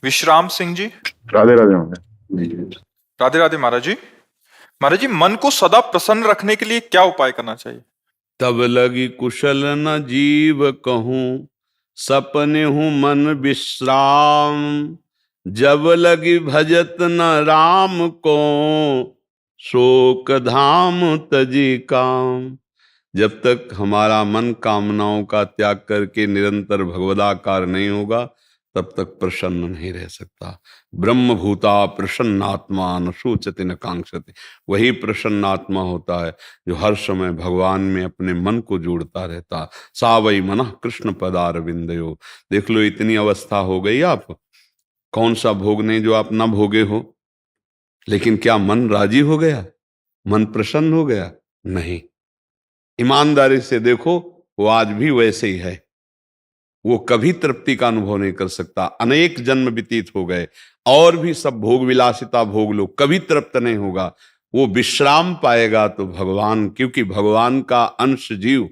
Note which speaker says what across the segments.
Speaker 1: विश्राम सिंह जी।
Speaker 2: राधे राधे महाराज।
Speaker 1: राधे राधे महाराज जी। महाराज जी, मन को सदा प्रसन्न रखने के लिए क्या उपाय करना चाहिए?
Speaker 3: तब लगी कुशल न जीव कहूँ, सपने हूँ मन विश्राम। जब लगी भजत न राम को, शोक धाम तजी काम। जब तक हमारा मन कामनाओं का त्याग करके निरंतर भगवदाकार नहीं होगा, तब तक प्रसन्न नहीं रह सकता। ब्रह्म भूता प्रसन्नात्मा न शोचते न कांक्षते। वही प्रसन्नात्मा होता है जो हर समय भगवान में अपने मन को जोड़ता रहता। सा वै मनः कृष्ण पदार विंदयो। देख लो, इतनी अवस्था हो गई आप, कौन सा भोग नहीं जो आप ना भोगे हो। लेकिन क्या मन राजी हो गया? मन प्रसन्न हो गया? नहीं। ईमानदारी से देखो, वो आज भी वैसे ही है। वो कभी तृप्ति का अनुभव नहीं कर सकता। अनेक जन्म व्यतीत हो गए और भी सब भोग विलासिता भोग लो, कभी तृप्त नहीं होगा। वो विश्राम पाएगा तो भगवान, क्योंकि भगवान का अंश जीव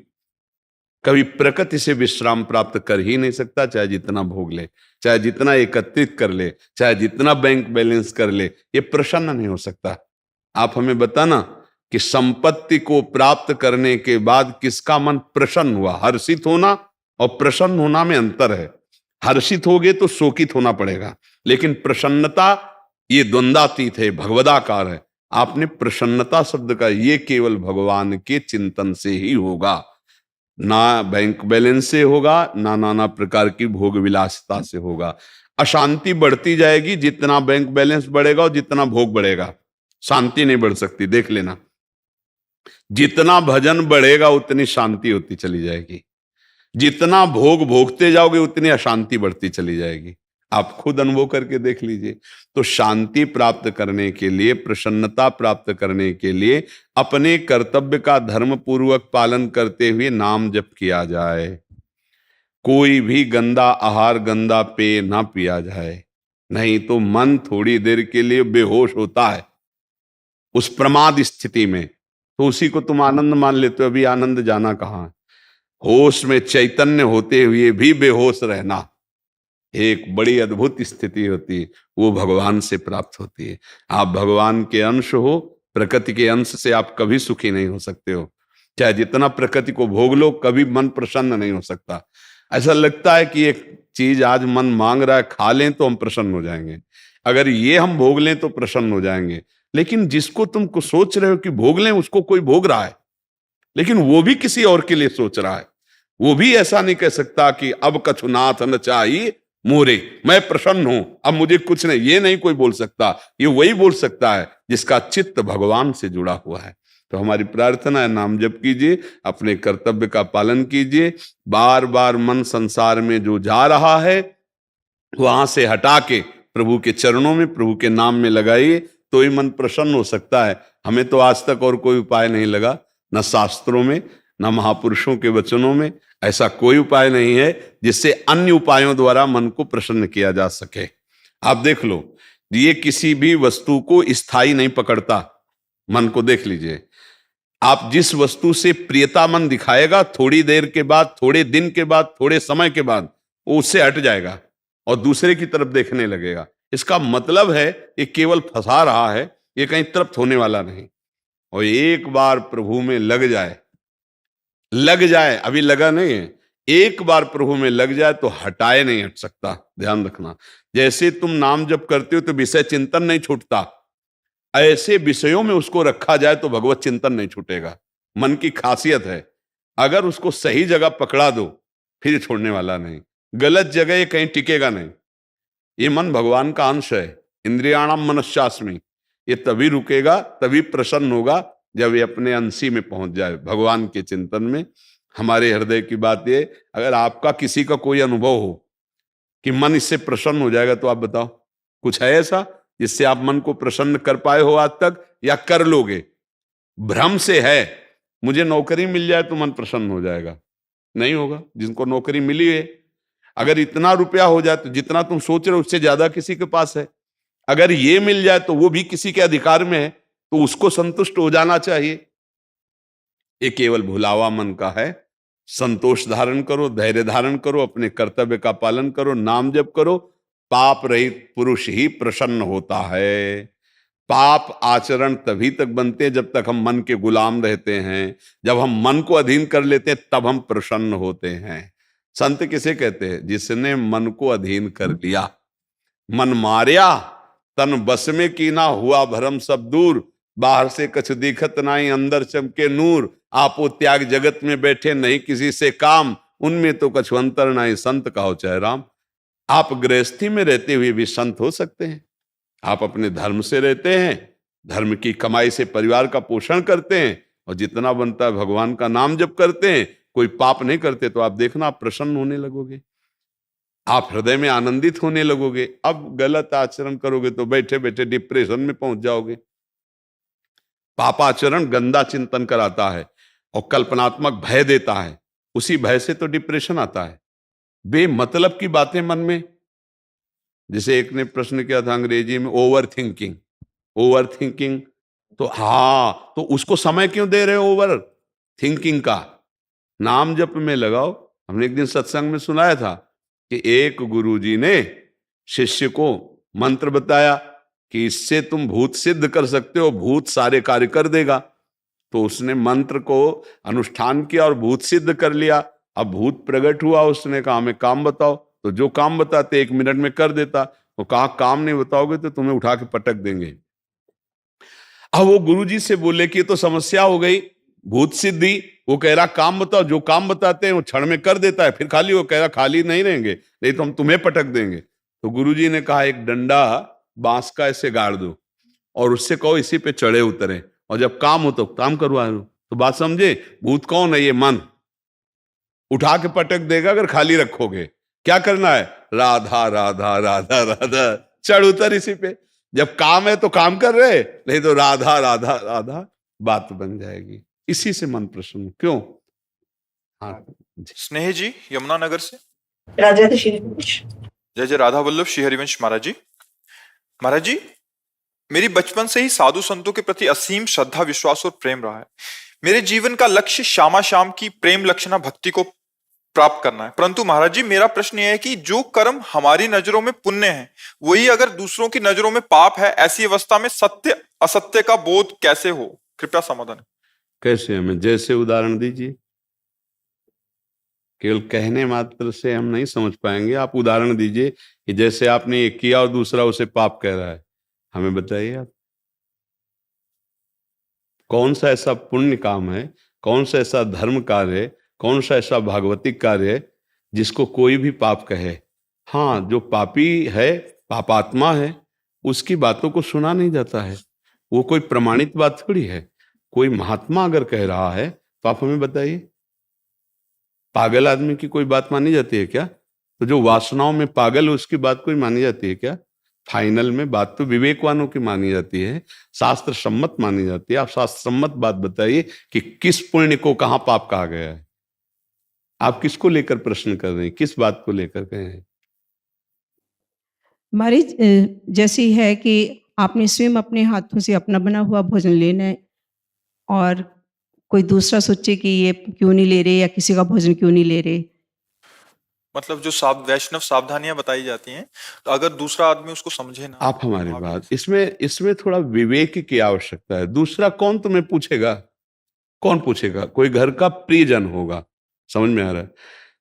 Speaker 3: कभी प्रकृति से विश्राम प्राप्त कर ही नहीं सकता। चाहे जितना भोग ले, चाहे जितना एकत्रित कर ले, चाहे जितना बैंक बैलेंस कर ले, ये प्रसन्न नहीं हो सकता। आप हमें बताना कि संपत्ति को प्राप्त करने के बाद किसका मन प्रसन्न हुआ? हर्षित होना और प्रसन्न होना में अंतर है। हर्षित होगे तो शोकित होना पड़ेगा, लेकिन प्रसन्नता ये द्वंद्वातीत है, भगवदाकार है। आपने प्रसन्नता शब्द का, ये केवल भगवान के चिंतन से ही होगा, ना बैंक बैलेंस से होगा, ना नाना प्रकार की भोग विलासिता से होगा। अशांति बढ़ती जाएगी जितना बैंक बैलेंस बढ़ेगा और जितना भोग बढ़ेगा। शांति नहीं बढ़ सकती, देख लेना। जितना भजन बढ़ेगा उतनी शांति होती चली जाएगी, जितना भोग भोगते जाओगे उतनी अशांति बढ़ती चली जाएगी। आप खुद अनुभव करके देख लीजिए। तो शांति प्राप्त करने के लिए, प्रसन्नता प्राप्त करने के लिए अपने कर्तव्य का धर्म पूर्वक पालन करते हुए नाम जप किया जाए। कोई भी गंदा आहार, गंदा पेय ना पिया जाए, नहीं तो मन थोड़ी देर के लिए बेहोश होता है उस प्रमाद स्थिति में, तो उसी को तुम आनंद मान लेते हो। अभी आनंद जाना कहाँ? होश में चैतन्य होते हुए भी बेहोश रहना एक बड़ी अद्भुत स्थिति होती है, वो भगवान से प्राप्त होती है। आप भगवान के अंश हो, प्रकृति के अंश से आप कभी सुखी नहीं हो सकते हो। चाहे जितना प्रकृति को भोग लो, कभी मन प्रसन्न नहीं हो सकता। ऐसा लगता है कि एक चीज आज मन मांग रहा है, खा लें तो हम प्रसन्न हो जाएंगे, अगर ये हम भोग लें तो प्रसन्न हो जाएंगे। लेकिन जिसको तुम को सोच रहे हो कि भोग लें, उसको कोई भोग रहा है, लेकिन वो भी किसी और के लिए सोच रहा है। वो भी ऐसा नहीं कह सकता कि अब कछु नाथ न चाहिए मोरे, मैं प्रसन्न हूं, अब मुझे कुछ नहीं, ये नहीं कोई बोल सकता। ये वही बोल सकता है जिसका चित्त भगवान से जुड़ा हुआ है। तो हमारी प्रार्थना है, नाम जप कीजिए, अपने कर्तव्य का पालन कीजिए। बार बार मन संसार में जो जा रहा है वहां से हटा के प्रभु के चरणों में, प्रभु के नाम में लगाइए, तो ही मन प्रसन्न हो सकता है। हमें तो आज तक और कोई उपाय नहीं लगा, न शास्त्रों में, न महापुरुषों के वचनों में। ऐसा कोई उपाय नहीं है जिससे अन्य उपायों द्वारा मन को प्रसन्न किया जा सके। आप देख लो, ये किसी भी वस्तु को स्थायी नहीं पकड़ता। मन को देख लीजिए, आप जिस वस्तु से प्रियता मन दिखाएगा, थोड़ी देर के बाद, थोड़े दिन के बाद, थोड़े समय के बाद वो उससे हट जाएगा और दूसरे की तरफ देखने लगेगा। इसका मतलब है ये केवल फंसा रहा है, ये कहीं तृप्त होने वाला नहीं। और एक बार प्रभु में लग जाए, अभी लगा नहीं है, एक बार प्रभु में लग जाए तो हटाए नहीं हट सकता। ध्यान रखना, जैसे तुम नाम जप करते हो तो विषय चिंतन नहीं छूटता, ऐसे विषयों में उसको रखा जाए तो भगवत चिंतन नहीं छूटेगा। मन की खासियत है, अगर उसको सही जगह पकड़ा दो फिर छोड़ने वाला नहीं, गलत जगह ये कहीं टिकेगा नहीं। ये मन भगवान का अंश है, इंद्रियाणाम मनश्चास्मि। ये तभी रुकेगा, तभी प्रसन्न होगा जब ये अपने अंशी में पहुंच जाए, भगवान के चिंतन में। हमारे हृदय की बात ये, अगर आपका किसी का कोई अनुभव हो कि मन इससे प्रसन्न हो जाएगा, तो आप बताओ, कुछ है ऐसा जिससे आप मन को प्रसन्न कर पाए हो आज तक, या कर लोगे? भ्रम से है, मुझे नौकरी मिल जाए तो मन प्रसन्न हो जाएगा, नहीं होगा। जिनको नौकरी मिली है, अगर इतना रुपया हो जाए तो जितना तुम सोच रहे हो उससे ज्यादा किसी के पास है। अगर ये मिल जाए तो वो भी किसी के अधिकार में है, तो उसको संतुष्ट हो जाना चाहिए। ये केवल भुलावा मन का है। संतोष धारण करो, धैर्य धारण करो, अपने कर्तव्य का पालन करो, नाम जप करो, पाप रहित पुरुष ही प्रसन्न होता है। पाप आचरण तभी तक बनते हैं जब तक हम मन के गुलाम रहते हैं। जब हम मन को अधीन कर लेते हैं तब हम प्रसन्न होते हैं। संत किसे कहते हैं? जिसने मन को अधीन कर लिया। मन मारिया तन बस में कीना, हुआ भरम सब दूर, बाहर से कछ दिखत नाई, अंदर चमके नूर, आपो त्याग जगत में बैठे नहीं किसी से काम, उनमें तो कछु अंतर नाई, संत कहो चाहे राम। आप गृहस्थी में रहते हुए भी संत हो सकते हैं। आप अपने धर्म से रहते हैं, धर्म की कमाई से परिवार का पोषण करते हैं, और जितना बनता है भगवान का नाम जप करते हैं, कोई पाप नहीं करते, तो आप देखना आप प्रसन्न होने लगोगे, आप हृदय में आनंदित होने लगोगे। अब गलत आचरण करोगे तो बैठे बैठे डिप्रेशन में पहुंच जाओगे। पापाचरण गंदा चिंतन कराता है और कल्पनात्मक भय देता है, उसी भय से तो डिप्रेशन आता है। बेमतलब की बातें मन में, जैसे एक ने प्रश्न किया था अंग्रेजी में, ओवर थिंकिंग। ओवर थिंकिंग तो हाँ, तो उसको समय क्यों दे रहे हो ओवर थिंकिंग का? नाम जप में लगाओ। हमने एक दिन सत्संग में सुनाया था कि एक गुरुजी ने शिष्य को मंत्र बताया कि इससे तुम भूत सिद्ध कर सकते हो, भूत सारे कार्य कर देगा। तो उसने मंत्र को अनुष्ठान किया और भूत सिद्ध कर लिया। अब भूत प्रकट हुआ, उसने कहा हमें काम बताओ, तो जो काम बताते 1 मिनट में कर देता। वो कहा काम नहीं बताओगे तो तुम्हें उठा के पटक देंगे। अब वो गुरुजी से बोले कि ये तो समस्या हो गई, भूत सिद्धि। वो कह रहा काम बताओ, जो काम बताते हैं वो क्षण में कर देता है, फिर खाली वो कह रहा खाली नहीं रहेंगे, नहीं तो हम तुम्हें पटक देंगे। तो गुरुजी ने कहा एक डंडा बांस का ऐसे गाड़ दो और उससे कहो इसी पे चढ़े उतरे, और जब काम हो तो काम करवा लो। तो बात समझे? भूत कौन है? ये मन उठा के पटक देगा अगर खाली रखोगे। क्या करना है? राधा राधा राधा राधा, चढ़ उतर इसी पे। जब काम है तो काम कर रहे, नहीं तो राधा राधा राधा, बात बन जाएगी। इसी से मन प्रसन्न क्यों? हाँ
Speaker 1: स्नेह जी यमुनानगर से।
Speaker 4: राधे श्री हरिवंश।
Speaker 1: जय जय राधा वल्लभ श्री हरिवंश महाराज जी। महाराज जी, मेरी बचपन से ही साधु संतों के प्रति असीम श्रद्धा, विश्वास और प्रेम रहा है। मेरे जीवन का लक्ष्य श्यामा श्याम की प्रेम लक्षणा भक्ति को प्राप्त करना है। परंतु महाराज जी, मेरा प्रश्न यह है कि जो कर्म हमारी नजरों में पुण्य है, वही अगर दूसरों की नजरों में पाप है, ऐसी अवस्था में सत्य असत्य का बोध कैसे हो? कृपया समाधान।
Speaker 3: कैसे? हमें जैसे उदाहरण दीजिए। केवल कहने मात्र से हम नहीं समझ पाएंगे, आप उदाहरण दीजिए कि जैसे आपने ये किया और दूसरा उसे पाप कह रहा है। हमें बताइए आप कौन सा ऐसा पुण्य काम है, कौन सा ऐसा धर्म कार्य है, कौन सा ऐसा भागवतिक कार्य है जिसको कोई भी पाप कहे? हाँ, जो पापी है, पापात्मा है, उसकी बातों को सुना नहीं जाता है। वो कोई प्रमाणित बात थोड़ी है। कोई महात्मा अगर कह रहा है तो आप हमें बताइए, पागल आदमी की कोई बात मानी जाती है क्या? तो जो वासनाओं में पागल है उसकी बात कोई मानी जाती है क्या? फाइनल में बात तो विवेकवानों की मानी जाती है, शास्त्र सम्मत मानी जाती है। आप शास्त्र सम्मत बात बताइए कि किस पुण्य को कहां पाप कहा गया है? आप किसको लेकर प्रश्न कर रहे हैं, किस बात को लेकर कहे हैं?
Speaker 4: हमारी जैसी है कि आपने स्वयं अपने हाथों से अपना बना हुआ भोजन लेना है, और कोई दूसरा सोचे कि ये क्यों नहीं ले रहे या किसी का भोजन क्यों नहीं ले रहे।
Speaker 1: मतलब जो वैष्णव सावधानियां बताई जाती हैं, तो अगर दूसरा आदमी उसको समझे ना।
Speaker 3: आप हमारी बात, इसमें थोड़ा विवेक की आवश्यकता है। दूसरा कौन तुम्हें पूछेगा? कौन पूछेगा? कोई घर का प्रियजन होगा, समझ में आ रहा है?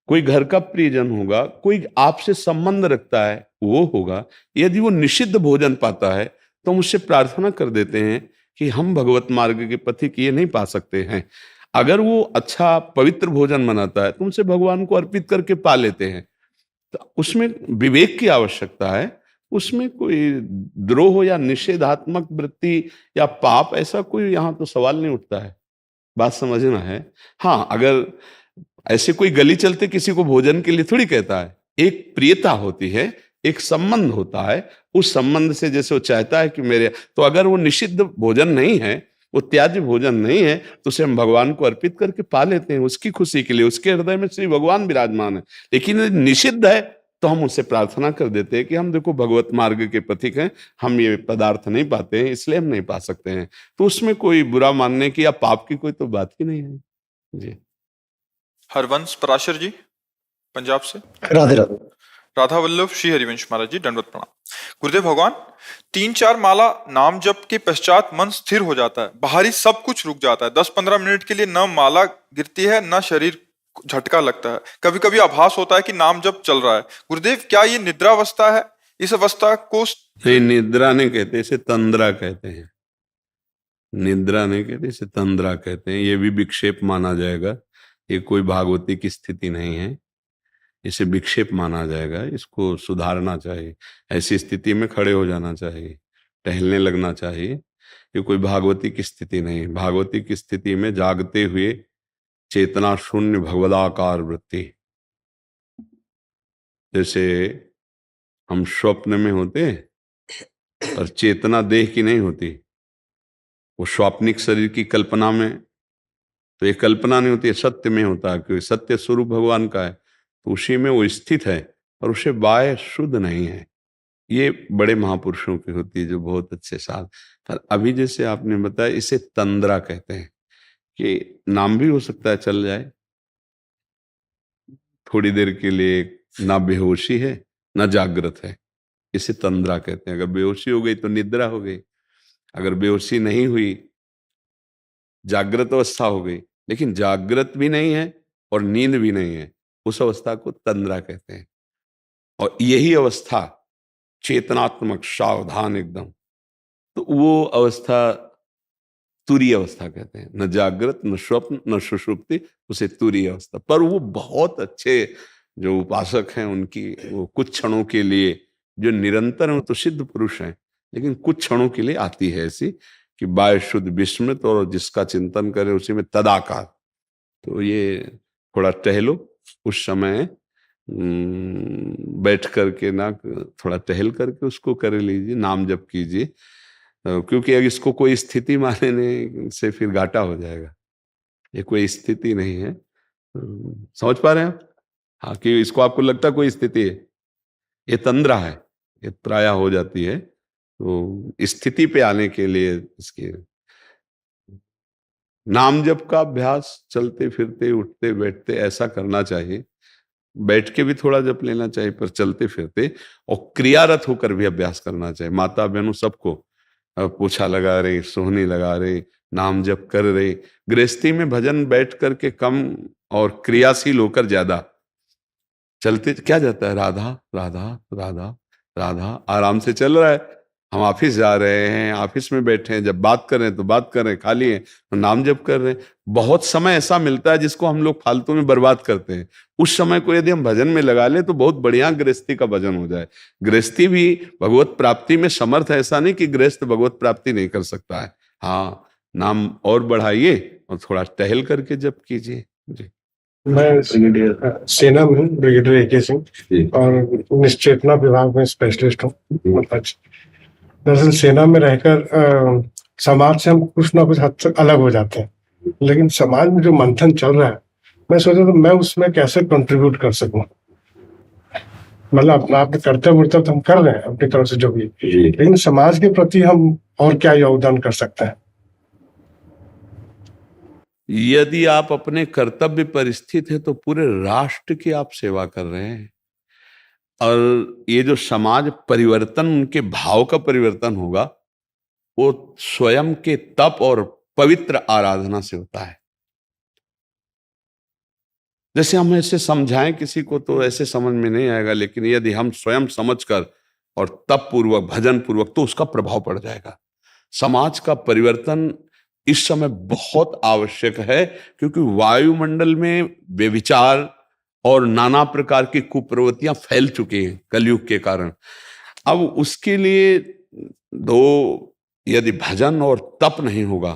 Speaker 3: कोई घर का प्रियजन होगा, कोई आपसे संबंध रखता है, वो होगा। यदि वो निषिद्ध भोजन पाता है तो हम उससे प्रार्थना कर देते हैं कि हम भगवत मार्ग के पथिक ये नहीं पा सकते हैं। अगर वो अच्छा पवित्र भोजन बनाता है तो उनसे भगवान को अर्पित करके पा लेते हैं। तो उसमें विवेक की आवश्यकता है। उसमें कोई द्रोह या निषेधात्मक वृत्ति या पाप, ऐसा कोई यहाँ तो सवाल नहीं उठता है। बात समझना है। हाँ, अगर ऐसे कोई गली चलते किसी को भोजन के लिए थोड़ी कहता है। एक प्रियता होती है, एक संबंध होता है। उस संबंध से जैसे वो चाहता है कि मेरे, तो अगर वो निषिद्ध भोजन नहीं है, वो त्याज्य भोजन नहीं है, तो उसे हम भगवान को अर्पित करके पा लेते हैं, उसकी खुशी के लिए। उसके हृदय में श्री भगवान विराजमान है। लेकिन यदि निषिद्ध है तो हम उससे प्रार्थना कर देते हैं कि हम देखो भगवत मार्ग के पथिक हैं, हम ये पदार्थ नहीं पाते हैं, इसलिए हम नहीं पा सकते हैं। तो उसमें कोई बुरा मानने की या पाप की कोई तो बात ही नहीं है जी।
Speaker 1: हरवंश पराशर जी पंजाब से।
Speaker 5: राधे राधे।
Speaker 1: राधा वल्लभ श्री हरिवंश महाराज जी, दंडवत प्रणाम। गुरुदेव भगवान, 3-4 माला नाम जप के पश्चात मन स्थिर हो जाता है, बाहरी सब कुछ रुक जाता है। 10-15 मिनट के लिए न माला गिरती है न शरीर झटका लगता है। कभी कभी आभास होता है कि नाम जप चल रहा है। गुरुदेव, क्या ये निद्रावस्था है? इस अवस्था को
Speaker 3: नहीं, निद्रा नहीं कहते, इसे तंद्रा कहते हैं। निद्रा नहीं कहते, इसे तंद्रा कहते हैं। ये भी विक्षेप माना जाएगा। ये कोई भागवती की स्थिति नहीं है, इसे विक्षेप माना जाएगा। इसको सुधारना चाहिए। ऐसी स्थिति में खड़े हो जाना चाहिए, टहलने लगना चाहिए। ये कोई भागवती की स्थिति नहीं। भागवती की स्थिति में जागते हुए चेतना शून्य भगवदाकार वृत्ति, जैसे हम स्वप्न में होते हैं और चेतना देह की नहीं होती। वो स्वाप्निक शरीर की कल्पना में, तो ये कल्पना नहीं होती है, सत्य में होता है, क्योंकि सत्य स्वरूप भगवान का है, तो उसी में वो स्थित है और उसे बाह्य शुद्ध नहीं है। ये बड़े महापुरुषों की होती है जो बहुत अच्छे साथ। पर अभी जैसे आपने बताया, इसे तंद्रा कहते हैं कि नाम भी हो सकता है चल जाए थोड़ी देर के लिए, ना बेहोशी है ना जागृत है, इसे तंद्रा कहते हैं। अगर बेहोशी हो गई तो निद्रा हो गई, अगर बेहोशी नहीं हुई जागृत अवस्था हो गई, लेकिन जागृत भी नहीं है और नींद भी नहीं है, उस अवस्था को तंद्रा कहते हैं। और यही अवस्था चेतनात्मक सावधान एकदम, तो वो अवस्था तुरीय अवस्था कहते हैं। न जागृत न स्वप्न न सुषुप्ति, उसे तुरीय अवस्था। पर वो बहुत अच्छे जो उपासक हैं उनकी वो कुछ क्षणों के लिए, जो निरंतर हैं वो तो सिद्ध पुरुष हैं, लेकिन कुछ क्षणों के लिए आती है ऐसी कि बाह्य शुद्ध विस्मृत और जिसका चिंतन करे उसी में तदाकार। तो ये थोड़ा टहलो उस समय, बैठ करके ना, थोड़ा टहल करके उसको कर लीजिए, नाम जप कीजिए, क्योंकि अगर इसको कोई स्थिति मानने से फिर घाटा हो जाएगा। ये कोई स्थिति नहीं है, समझ पा रहे हैं आप? हाँ, कि इसको आपको लगता कोई स्थिति है, ये तंद्रा है, ये प्राय हो जाती है। तो स्थिति पे आने के लिए इसके नाम जप का अभ्यास चलते फिरते उठते बैठते ऐसा करना चाहिए। बैठ के भी थोड़ा जप लेना चाहिए, पर चलते फिरते और क्रियारत होकर भी अभ्यास करना चाहिए। माता बहनों सबको पोछा लगा रहे, सोहनी लगा रहे, नाम जप कर रहे। गृहस्थी में भजन बैठ करके कम और क्रियाशील होकर ज्यादा। चलते क्या जाता है, राधा राधा राधा राधा, आराम से चल रहा है। हम ऑफिस जा रहे हैं, ऑफिस में बैठे हैं, जब बात कर रहे हैं तो बात कर रहे हैं, खाली हैं तो नाम जप कर रहे हैं। बहुत समय ऐसा मिलता है जिसको हम लोग फालतू में बर्बाद करते हैं। उस समय को यदि हम भजन में लगा ले तो बहुत बढ़िया गृहस्थी का भजन हो जाए। गृहस्थी भी भगवत प्राप्ति में समर्थ है, ऐसा नहीं कि गृहस्थ भगवत प्राप्ति नहीं कर सकता है। हाँ, नाम और बढ़ाइए और थोड़ा टहल करके जप कीजिए। जी,
Speaker 5: मैं सेना में हूँ, ब्रिगेडियर ए.के. सिंह, और निश्चेतना विभाग में स्पेशलिस्ट हूँ। दरअसल सेना में रहकर समाज से हम कुछ ना कुछ हद तक अलग हो जाते हैं, लेकिन समाज में जो मंथन चल रहा है, मैं सोचा तो मैं उसमें कैसे कंट्रीब्यूट कर सकूं। मतलब अपना आपके कर्तव्य तो हम कर रहे हैं अपनी तरफ से जो भी, लेकिन समाज के प्रति हम और क्या योगदान कर सकते हैं।
Speaker 3: यदि आप अपने कर्तव्य पर स्थित है तो पूरे राष्ट्र की आप सेवा कर रहे हैं। और ये जो समाज परिवर्तन, उनके भाव का परिवर्तन होगा, वो स्वयं के तप और पवित्र आराधना से होता है। जैसे हम ऐसे समझाएं किसी को तो ऐसे समझ में नहीं आएगा, लेकिन यदि हम स्वयं समझकर और तप पूर्वक भजन पूर्वक, तो उसका प्रभाव पड़ जाएगा। समाज का परिवर्तन इस समय बहुत आवश्यक है, क्योंकि वायुमंडल में व्यभिचार और नाना प्रकार की कुप्रवृत्तियां फैल चुकी हैं कलयुग के कारण। अब उसके लिए यदि भजन और तप नहीं होगा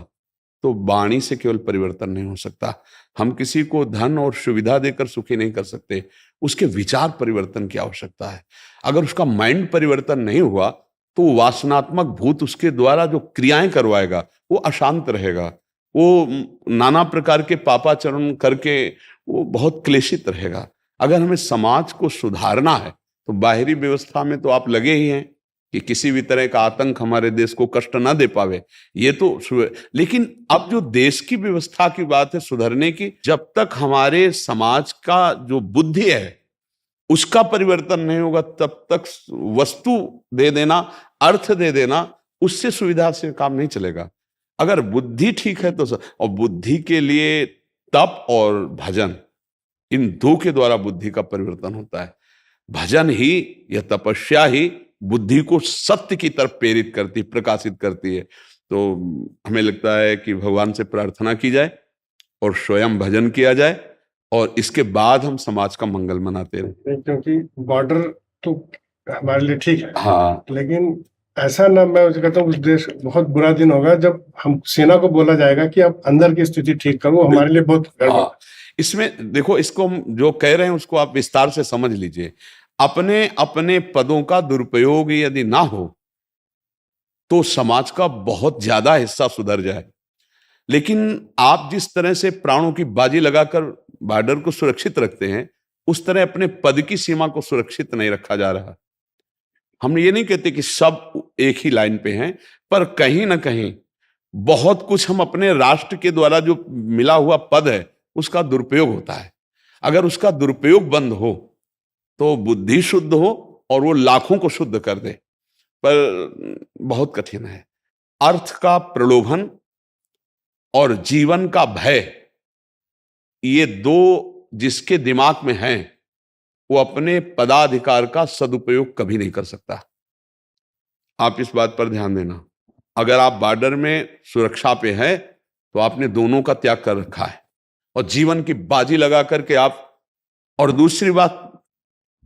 Speaker 3: तो वाणी से केवल परिवर्तन नहीं हो सकता। हम किसी को धन और सुविधा देकर सुखी नहीं कर सकते, उसके विचार परिवर्तन की आवश्यकता है। अगर उसका माइंड परिवर्तन नहीं हुआ तो वासनात्मक भूत उसके द्वारा जो क्रियाएं करवाएगा वो अशांत रहेगा, वो नाना प्रकार के पापाचरण करके वो बहुत क्लेशित रहेगा। अगर हमें समाज को सुधारना है तो बाहरी व्यवस्था में तो आप लगे ही हैं कि किसी भी तरह का आतंक हमारे देश को कष्ट ना दे पावे, ये तो, लेकिन अब जो देश की व्यवस्था की बात है सुधरने की, जब तक हमारे समाज का जो बुद्धि है उसका परिवर्तन नहीं होगा तब तक वस्तु दे देना, अर्थ दे देना, उससे सुविधा से काम नहीं चलेगा। अगर बुद्धि ठीक है तो और बुद्धि के लिए तप और भजन, इन दो के द्वारा बुद्धि का परिवर्तन होता है। भजन ही या तपस्या ही बुद्धि को सत्य की तरफ प्रेरित करती, प्रकाशित करती है। तो हमें लगता है कि भगवान से प्रार्थना की जाए और स्वयं भजन किया जाए और इसके बाद हम समाज का मंगल मनाते रहे।
Speaker 5: क्योंकि बॉर्डर तो हमारे लिए ठीक है,
Speaker 3: हाँ,
Speaker 5: लेकिन ऐसा ना, मैं कहता हूँ उस देश बहुत बुरा दिन होगा जब हम सेना को बोला जाएगा कि आप अंदर की स्थिति ठीक करो, हमारे लिए बहुत गड़बड़।
Speaker 3: हाँ, इसमें देखो, इसको हम जो कह रहे हैं उसको आप विस्तार से समझ लीजिए। अपने अपने पदों का दुरुपयोग यदि ना हो तो समाज का बहुत ज्यादा हिस्सा सुधर जाए। लेकिन आप जिस तरह से प्राणों की बाजी लगाकर बॉर्डर को सुरक्षित रखते हैं, उस तरह अपने पद की सीमा को सुरक्षित नहीं रखा जा रहा। हम ये नहीं कहते कि सब एक ही लाइन पे हैं, पर कहीं ना कहीं बहुत कुछ हम अपने राष्ट्र के द्वारा जो मिला हुआ पद है उसका दुरुपयोग होता है। अगर उसका दुरुपयोग बंद हो तो बुद्धि शुद्ध हो और वो लाखों को शुद्ध कर दे, पर बहुत कठिन है। अर्थ का प्रलोभन और जीवन का भय, ये दो जिसके दिमाग में हैं वो अपने पदाधिकार का सदुपयोग कभी नहीं कर सकता। आप इस बात पर ध्यान देना। अगर आप बॉर्डर में सुरक्षा पे हैं तो आपने दोनों का त्याग कर रखा है और जीवन की बाजी लगा करके आप, और दूसरी बात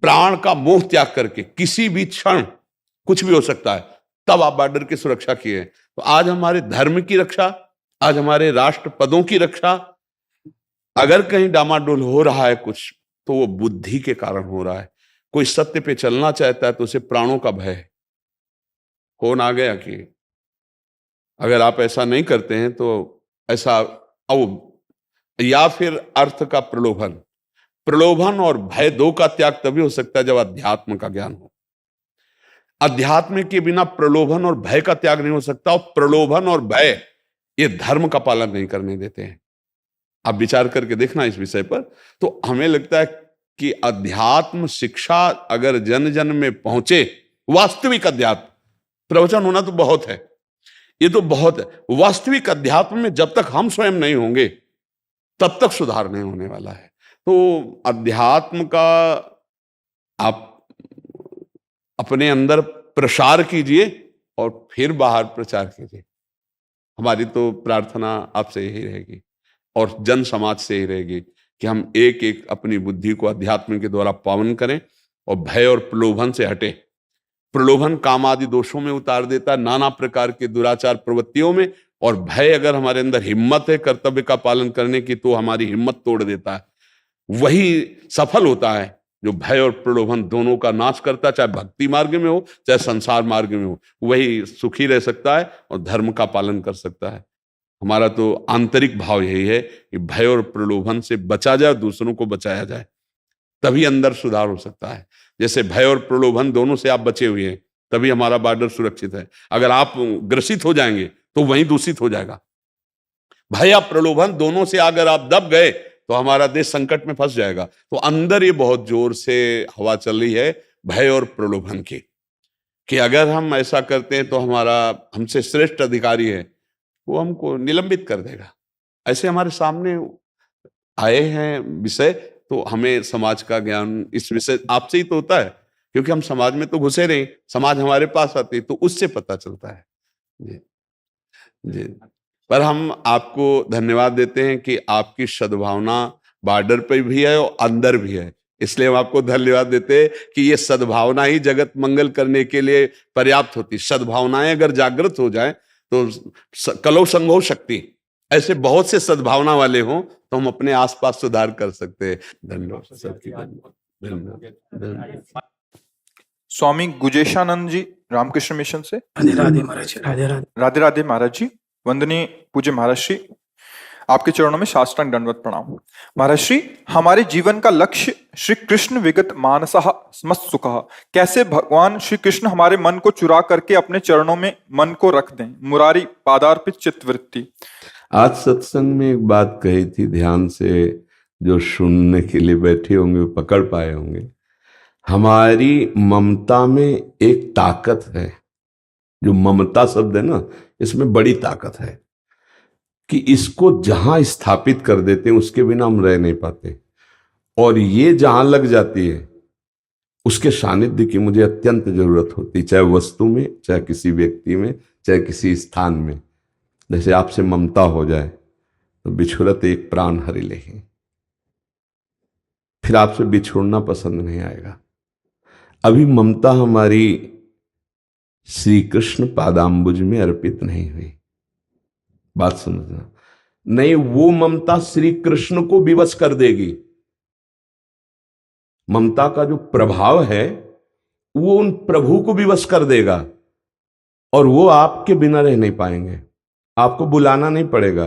Speaker 3: प्राण का मोह त्याग करके, किसी भी क्षण कुछ भी हो सकता है, तब आप बॉर्डर की सुरक्षा किए। तो आज हमारे धर्म की रक्षा, आज हमारे राष्ट्र पदों की रक्षा अगर कहीं डामाडोल हो रहा है कुछ, तो वो बुद्धि के कारण हो रहा है। कोई सत्य पे चलना चाहता है तो उसे प्राणों का भय है। कौन आ गया कि अगर आप ऐसा नहीं करते हैं तो ऐसा, या फिर अर्थ का प्रलोभन और भय दो का त्याग तभी हो सकता है जब अध्यात्म का ज्ञान हो। अध्यात्म के बिना प्रलोभन और भय का त्याग नहीं हो सकता, और प्रलोभन और भय ये धर्म का पालन नहीं करने देते हैं। आप विचार करके देखना इस विषय पर। तो हमें लगता है कि अध्यात्म शिक्षा अगर जन जन में पहुंचे, वास्तविक अध्यात्म, प्रवचन होना तो बहुत है, ये तो बहुत है, वास्तविक अध्यात्म में जब तक हम स्वयं नहीं होंगे तब तक सुधार नहीं होने वाला है। तो अध्यात्म का आप अपने अंदर प्रसार कीजिए और फिर बाहर प्रचार कीजिए। हमारी तो प्रार्थना आपसे यही रहेगी और जन समाज से ही रहेगी कि हम एक एक अपनी बुद्धि को अध्यात्म के द्वारा पावन करें और भय और प्रलोभन से हटे। प्रलोभन काम आदि दोषों में उतार देता है, नाना प्रकार के दुराचार प्रवृत्तियों में, और भय अगर हमारे अंदर हिम्मत है कर्तव्य का पालन करने की तो हमारी हिम्मत तोड़ देता है। वही सफल होता है जो भय और प्रलोभन दोनों का नाश करता है, चाहे भक्ति मार्ग में हो चाहे संसार मार्ग में हो, वही सुखी रह सकता है और धर्म का पालन कर सकता है। हमारा तो आंतरिक भाव यही है कि भय और प्रलोभन से बचा जाए, दूसरों को बचाया जाए, तभी अंदर सुधार हो सकता है। जैसे भय और प्रलोभन दोनों से आप बचे हुए हैं तभी हमारा बॉर्डर सुरक्षित है। अगर आप ग्रसित हो जाएंगे तो वहीं दूषित हो जाएगा। भय या प्रलोभन दोनों से अगर आप दब गए तो हमारा देश संकट में फंस जाएगा। तो अंदर ये बहुत जोर से हवा चल रही है भय और प्रलोभन की, कि अगर हम ऐसा करते हैं तो हमारा हमसे श्रेष्ठ अधिकारी है वो हमको निलंबित कर देगा। ऐसे हमारे सामने आए हैं विषय, तो हमें समाज का ज्ञान इस विषय आपसे ही तो होता है, क्योंकि हम समाज में तो घुसे नहीं, समाज हमारे पास आती है तो उससे पता चलता है। जी जी, पर हम आपको धन्यवाद देते हैं कि आपकी सद्भावना बॉर्डर पे भी है और अंदर भी है, इसलिए हम आपको धन्यवाद देते हैं कि ये सद्भावना ही जगत मंगल करने के लिए पर्याप्त होती। सद्भावनाएं अगर जागृत हो जाए तो कलौ संघो शक्ति, ऐसे बहुत से सद्भावना वाले हों तो हम अपने आसपास सुधार कर सकते हैं। धन्यवाद सबकी, धन्यवाद।
Speaker 1: स्वामी गुजेशानंद जी रामकृष्ण मिशन से।
Speaker 6: राधे राधे महाराज, राधे राधे।
Speaker 1: राधे राधे महाराज जी। वंदनीय पूज्य महाराज श्री, आपके चरणों में साष्टांग दंडवत प्रणाम। महाराज श्री, हमारे जीवन का लक्ष्य श्री कृष्ण विगत मानसः स्मत्सुखः, कैसे भगवान श्री कृष्ण हमारे मन को चुरा करके अपने चरणों में मन को रख दें। मुरारी पादार्पित चित्तवृत्ति।
Speaker 3: आज सत्संग में एक बात कही थी, ध्यान से जो सुनने के लिए बैठे होंगे वो पकड़ पाए होंगे। हमारी ममता में एक ताकत है, जो ममता शब्द है ना, इसमें बड़ी ताकत है कि इसको जहां स्थापित कर देते हैं उसके बिना हम रह नहीं पाते, और ये जहां लग जाती है उसके सानिध्य की मुझे अत्यंत जरूरत होती, चाहे वस्तु में, चाहे किसी व्यक्ति में, चाहे किसी स्थान में। जैसे आपसे ममता हो जाए तो बिछुरत एक प्राण हरि लेहि, फिर आपसे बिछोड़ना पसंद नहीं आएगा। अभी ममता हमारी श्री कृष्ण पादाम्बुज में अर्पित नहीं हुई, बात समझना। नहीं, वो ममता श्री कृष्ण को विवश कर देगी। ममता का जो प्रभाव है वो उन प्रभु को विवश कर देगा, और वो आपके बिना रह नहीं पाएंगे। आपको बुलाना नहीं पड़ेगा,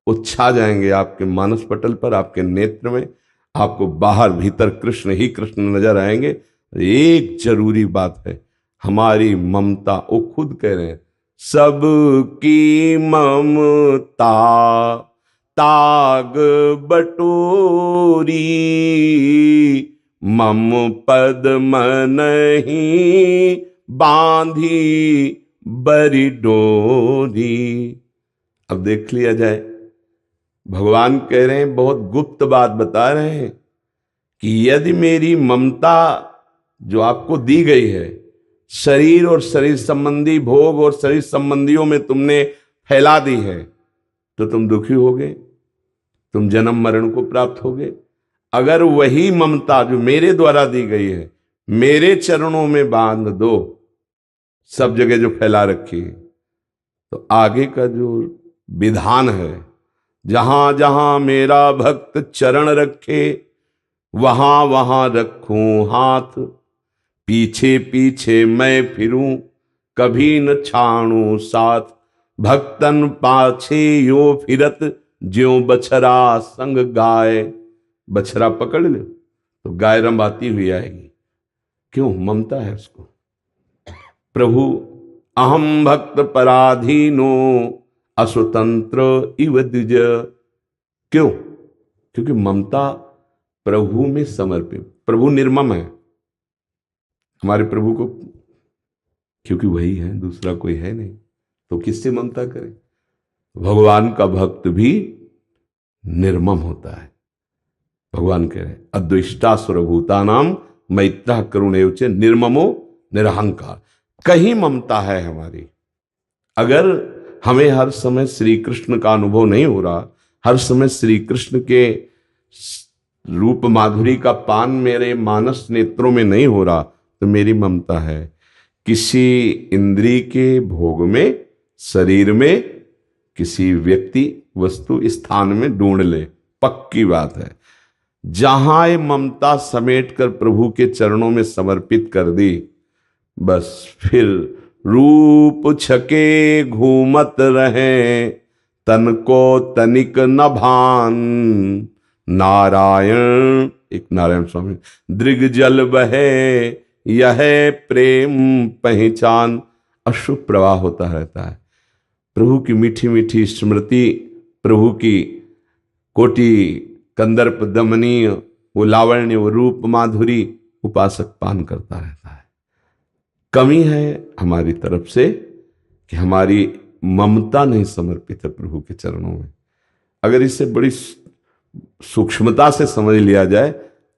Speaker 3: वो छा जाएंगे आपके मानस पटल पर, आपके नेत्र में। आपको बाहर भीतर कृष्ण ही कृष्ण नजर आएंगे। एक जरूरी बात है, हमारी ममता, वो खुद कह रहे हैं, सबकी ममता ताग बटोरी, मम पद मनहि बांधी बरी डोरी। अब देख लिया जाए, भगवान कह रहे हैं, बहुत गुप्त बात बता रहे हैं कि यदि मेरी ममता जो आपको दी गई है, शरीर और शरीर संबंधी भोग और शरीर संबंधियों में तुमने फैला दी है, तो तुम दुखी होगे, तुम जन्म मरण को प्राप्त होगे। अगर वही ममता जो मेरे द्वारा दी गई है मेरे चरणों में बांध दो, सब जगह जो फैला रखी है, तो आगे का जो विधान है, जहां जहां मेरा भक्त चरण रखे वहां वहां रखूं हाथ, पीछे पीछे मैं फिरूं कभी न छाणू साथ, भक्तन पाछे यो फिरत ज्यों बछरा संग गाय। बछरा पकड़ ले तो गाय रंभाती हुई आएगी, क्यों? ममता है उसको। प्रभु अहम भक्त पराधीनो असुतंत्र इव द्विज, क्यों? क्योंकि ममता प्रभु में समर्पित। प्रभु निर्मम है हमारे प्रभु को, क्योंकि वही है, दूसरा कोई है नहीं, तो किससे ममता करें? भगवान का भक्त भी निर्मम होता है। भगवान कह रहे अद्वेष्टा सर्वभूतानां मैत्रः करुणैव निर्ममो निरहंकार। कहीं ममता है हमारी। अगर हमें हर समय श्री कृष्ण का अनुभव नहीं हो रहा, हर समय श्री कृष्ण के रूप माधुरी का पान मेरे मानस नेत्रों में नहीं हो रहा, तो मेरी ममता है। किसी इंद्रिय के भोग में, शरीर में, किसी व्यक्ति वस्तु स्थान में ढूंढ ले, पक्की बात है। जहां ये ममता समेट कर प्रभु के चरणों में समर्पित कर दी, बस फिर रूप छके घूमत रहे, तन को तनिक न भान, नारायण, एक नारायण स्वामी, दृग जल बहे यह प्रेम पहचान। अश्रु प्रवाह होता रहता है। प्रभु की मीठी मीठी स्मृति, प्रभु की कोटि कंदर्प दमनीय वो लावण्य, वो रूप माधुरी उपासक पान करता रहता है। कमी है हमारी तरफ से कि हमारी ममता नहीं समर्पित है प्रभु के चरणों में। अगर इसे बड़ी सूक्ष्मता से समझ लिया जाए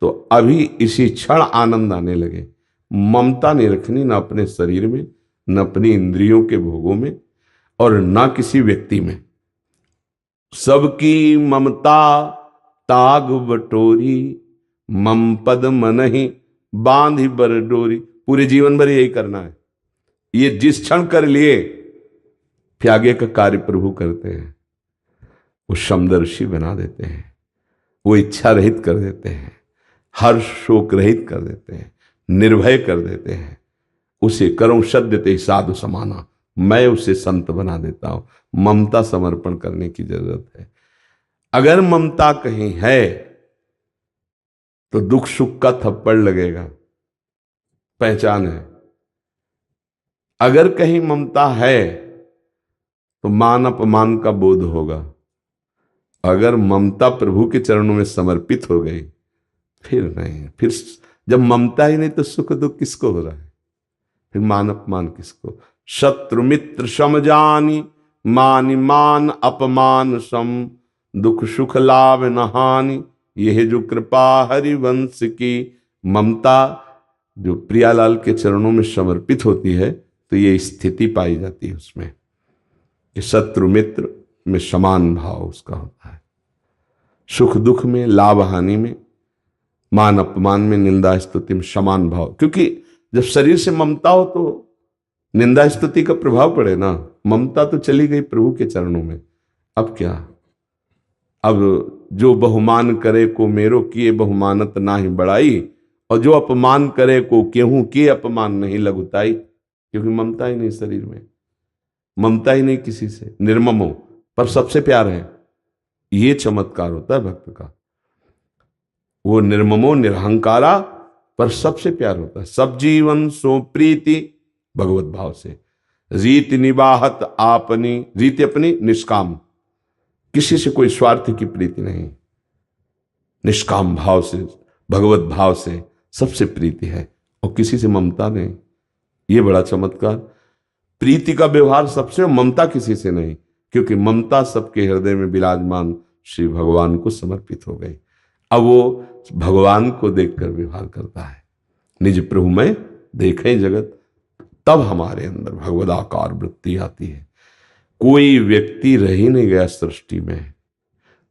Speaker 3: तो अभी इसी क्षण आनंद आने लगे। ममता नहीं रखनी, ना अपने शरीर में, न अपनी इंद्रियों के भोगों में, और ना किसी व्यक्ति में। सबकी ममता ताग बटोरी, मम पद मनहि बांधि बर डोरी। पूरे जीवन भर यही करना है। ये जिस क्षण कर लिए, फिर आगे का कार्य प्रभु करते हैं। वो समदर्शी बना देते हैं, वो इच्छा रहित कर देते हैं, हर शोक रहित कर देते हैं, निर्भय कर देते हैं। उसे करूं सद्यते साधु समाना, मैं उसे संत बना देता हूं। ममता समर्पण करने की जरूरत है। अगर ममता कहीं है तो दुख सुख का थप्पड़ लगेगा, पहचान है। अगर कहीं ममता है तो मान अपमान का बोध होगा। अगर ममता प्रभु के चरणों में समर्पित हो गई, फिर नहीं, फिर जब ममता ही नहीं तो सुख दुख किसको हो रहा है? फिर मान अपमान किसको? शत्रु मित्र समजानी, मान मान अपमान सम, दुख सुख लाभ न हानि, यह जो कृपा हरिवंश की। ममता जो प्रियालाल के चरणों में समर्पित होती है तो ये स्थिति पाई जाती है उसमें कि शत्रु मित्र में समान भाव उसका होता है, सुख दुख में, लाभ हानि में, मान अपमान में, निंदा स्तुति में समान भाव। क्योंकि जब शरीर से ममता हो तो निंदा स्तुति का प्रभाव पड़े ना। ममता तो चली गई प्रभु के चरणों में, अब क्या? अब जो बहुमान करे को मेरो किए बहुमानत ना ही बढ़ाई, और जो अपमान करे को केहू के अपमान नहीं लघुताई। क्योंकि ममता ही नहीं शरीर में, ममता ही नहीं किसी से, निर्ममो पर सबसे प्यार है। ये चमत्कार होता है भक्त का, वो निर्ममो निरहंकारा पर सबसे प्यार होता है। सब जीवन सो प्रीति भगवत भाव से, रीति निवाहत आपनी, रीति अपनी निष्काम, किसी से कोई स्वार्थ की प्रीति नहीं, निष्काम भाव से, भगवत भाव से सबसे प्रीति है, और किसी से ममता नहीं। ये बड़ा चमत्कार, प्रीति का व्यवहार सबसे, ममता किसी से नहीं। क्योंकि ममता सबके हृदय में विराजमान श्री भगवान को समर्पित हो गई। अब वो भगवान को देखकर व्यवहार करता है, निज प्रभु में देखें जगत, तब हमारे अंदर भगवदाकार वृत्ति आती है। कोई व्यक्ति रह ही नहीं गया सृष्टि में,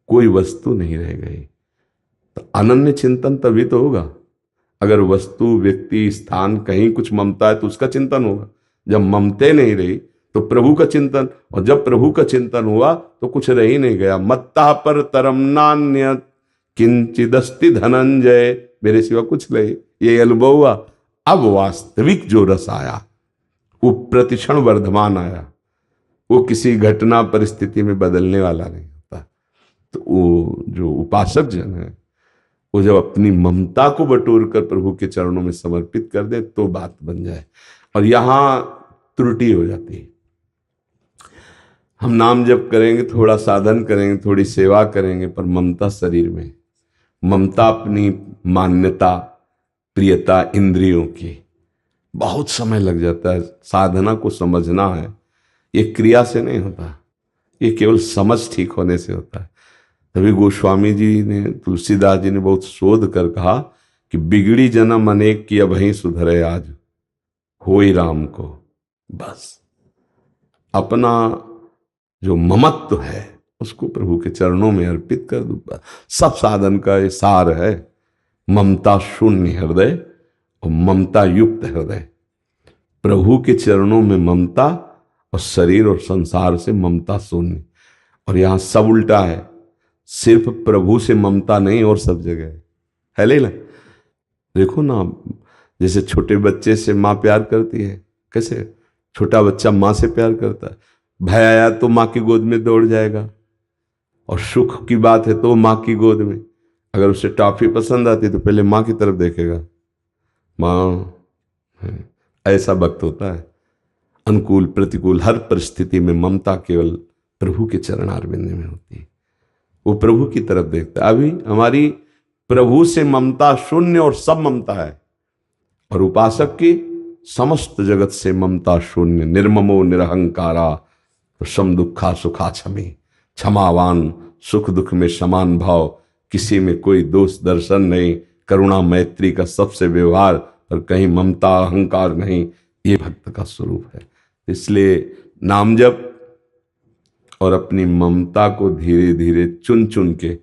Speaker 3: कोई वस्तु नहीं रह गई, तो अनन्य चिंतन तभी तो होगा। अगर वस्तु, व्यक्ति, स्थान, कहीं कुछ ममता है तो उसका चिंतन होगा। जब ममते नहीं रही तो प्रभु का चिंतन, और जब प्रभु का चिंतन हुआ तो कुछ रह ही नहीं गया। मत्ता पर तरम नान्य किंचिदस्ति धनंजय, मेरे सिवा कुछ नहीं, ये अनुभव हुआ। अब वास्तविक जो रस आया वो प्रतिक्षण वर्धमान आया, वो किसी घटना परिस्थिति में बदलने वाला नहीं होता। तो वो जो उपासक जन है, वो जब अपनी ममता को बटोर कर प्रभु के चरणों में समर्पित कर दे तो बात बन जाए। और यहां त्रुटि हो जाती है। हम नाम जप करेंगे, थोड़ा साधन करेंगे, थोड़ी सेवा करेंगे, पर ममता शरीर में, ममता अपनी मान्यता, प्रियता इंद्रियों की, बहुत समय लग जाता है। साधना को समझना है, ये क्रिया से नहीं होता, ये केवल समझ ठीक होने से होता है। तभी गोस्वामी जी ने, तुलसीदास जी ने बहुत शोध कर कहा कि बिगड़ी जन्म अनेक की अब ही सुधरे आज, होई राम को। बस अपना जो ममत्व है उसको प्रभु के चरणों में अर्पित कर दो। सब साधन का ये सार है, ममता शून्य हृदय और ममता युक्त हृदय। प्रभु के चरणों में ममता, और शरीर और संसार से ममता शून्य। और यहां सब उल्टा है, सिर्फ प्रभु से ममता नहीं और सब जगह है लेला। देखो ना, जैसे छोटे बच्चे से माँ प्यार करती है, कैसे छोटा बच्चा माँ से प्यार करता है। भय आया तो माँ की गोद में दौड़ जाएगा, और सुख की बात है तो माँ की गोद में। अगर उसे टॉफी पसंद आती तो पहले माँ की तरफ देखेगा, माँ। ऐसा भक्त होता है, अनुकूल प्रतिकूल हर परिस्थिति में ममता केवल प्रभु के चरणारविंद में होती है। वो प्रभु की तरफ देखता है। अभी हमारी प्रभु से ममता शून्य और सब ममता है, और उपासक की समस्त जगत से ममता शून्य। निर्ममो निरहंकारा तो सम दुखा सुखा क्षमी, क्षमावान, सुख दुख में समान भाव, किसी में कोई दोष दर्शन नहीं, करुणा मैत्री का सबसे व्यवहार, पर कहीं ममता अहंकार नहीं। ये भक्त का स्वरूप है। इसलिए नाम जप और अपनी ममता को धीरे धीरे चुन चुन के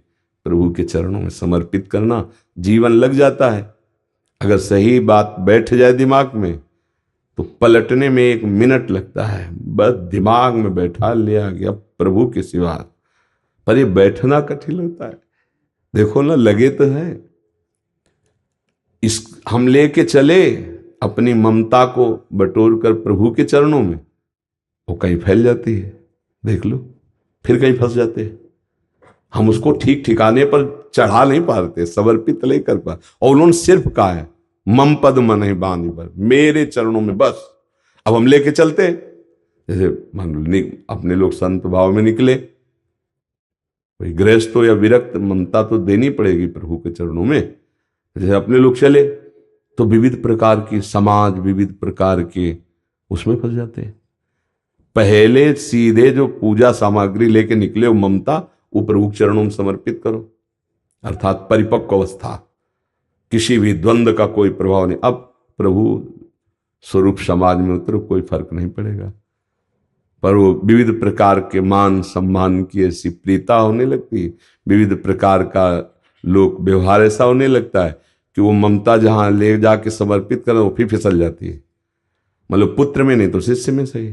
Speaker 3: प्रभु के चरणों में समर्पित करना, जीवन लग जाता है। अगर सही बात बैठ जाए दिमाग में तो पलटने में 1 मिनट लगता है। बस दिमाग में बैठा लिया गया प्रभु के सिवा। पर ये बैठना कठिन होता है। देखो ना, लगे तो है, इस हम लेके चले अपनी ममता को बटोर कर प्रभु के चरणों में, वो कहीं फैल जाती है, देख लो, फिर कहीं फंस जाते हैं। हम उसको ठीक ठिकाने पर चढ़ा नहीं पाते, समर्पित नहीं कर पा। और उन्होंने सिर्फ कहा है मम पद मन ही बानी पर, मेरे चरणों में बस। अब हम लेके चलते, जैसे मान लो अपने लोग संत भाव में निकले, कोई गृहस्थ हो या विरक्त, ममता तो देनी पड़ेगी प्रभु के चरणों में। जैसे अपने लोग चले, तो विविध प्रकार की समाज, विविध प्रकार के उसमें फंस जाते हैं। पहले सीधे जो पूजा सामग्री लेके निकले हो ममता, वो प्रभु के चरणों में समर्पित करो, अर्थात परिपक्व अवस्था, किसी भी द्वंद्व का कोई प्रभाव नहीं। अब प्रभु स्वरूप समाज में उतरो, कोई फर्क नहीं पड़ेगा। पर वो विविध प्रकार के मान सम्मान की ऐसी प्रीता होने लगती है, विविध प्रकार का लोक व्यवहार ऐसा होने लगता है कि वो ममता जहां ले जाके समर्पित करें वो फिर फिसल जाती है। मतलब पुत्र में नहीं तो शिष्य में सही।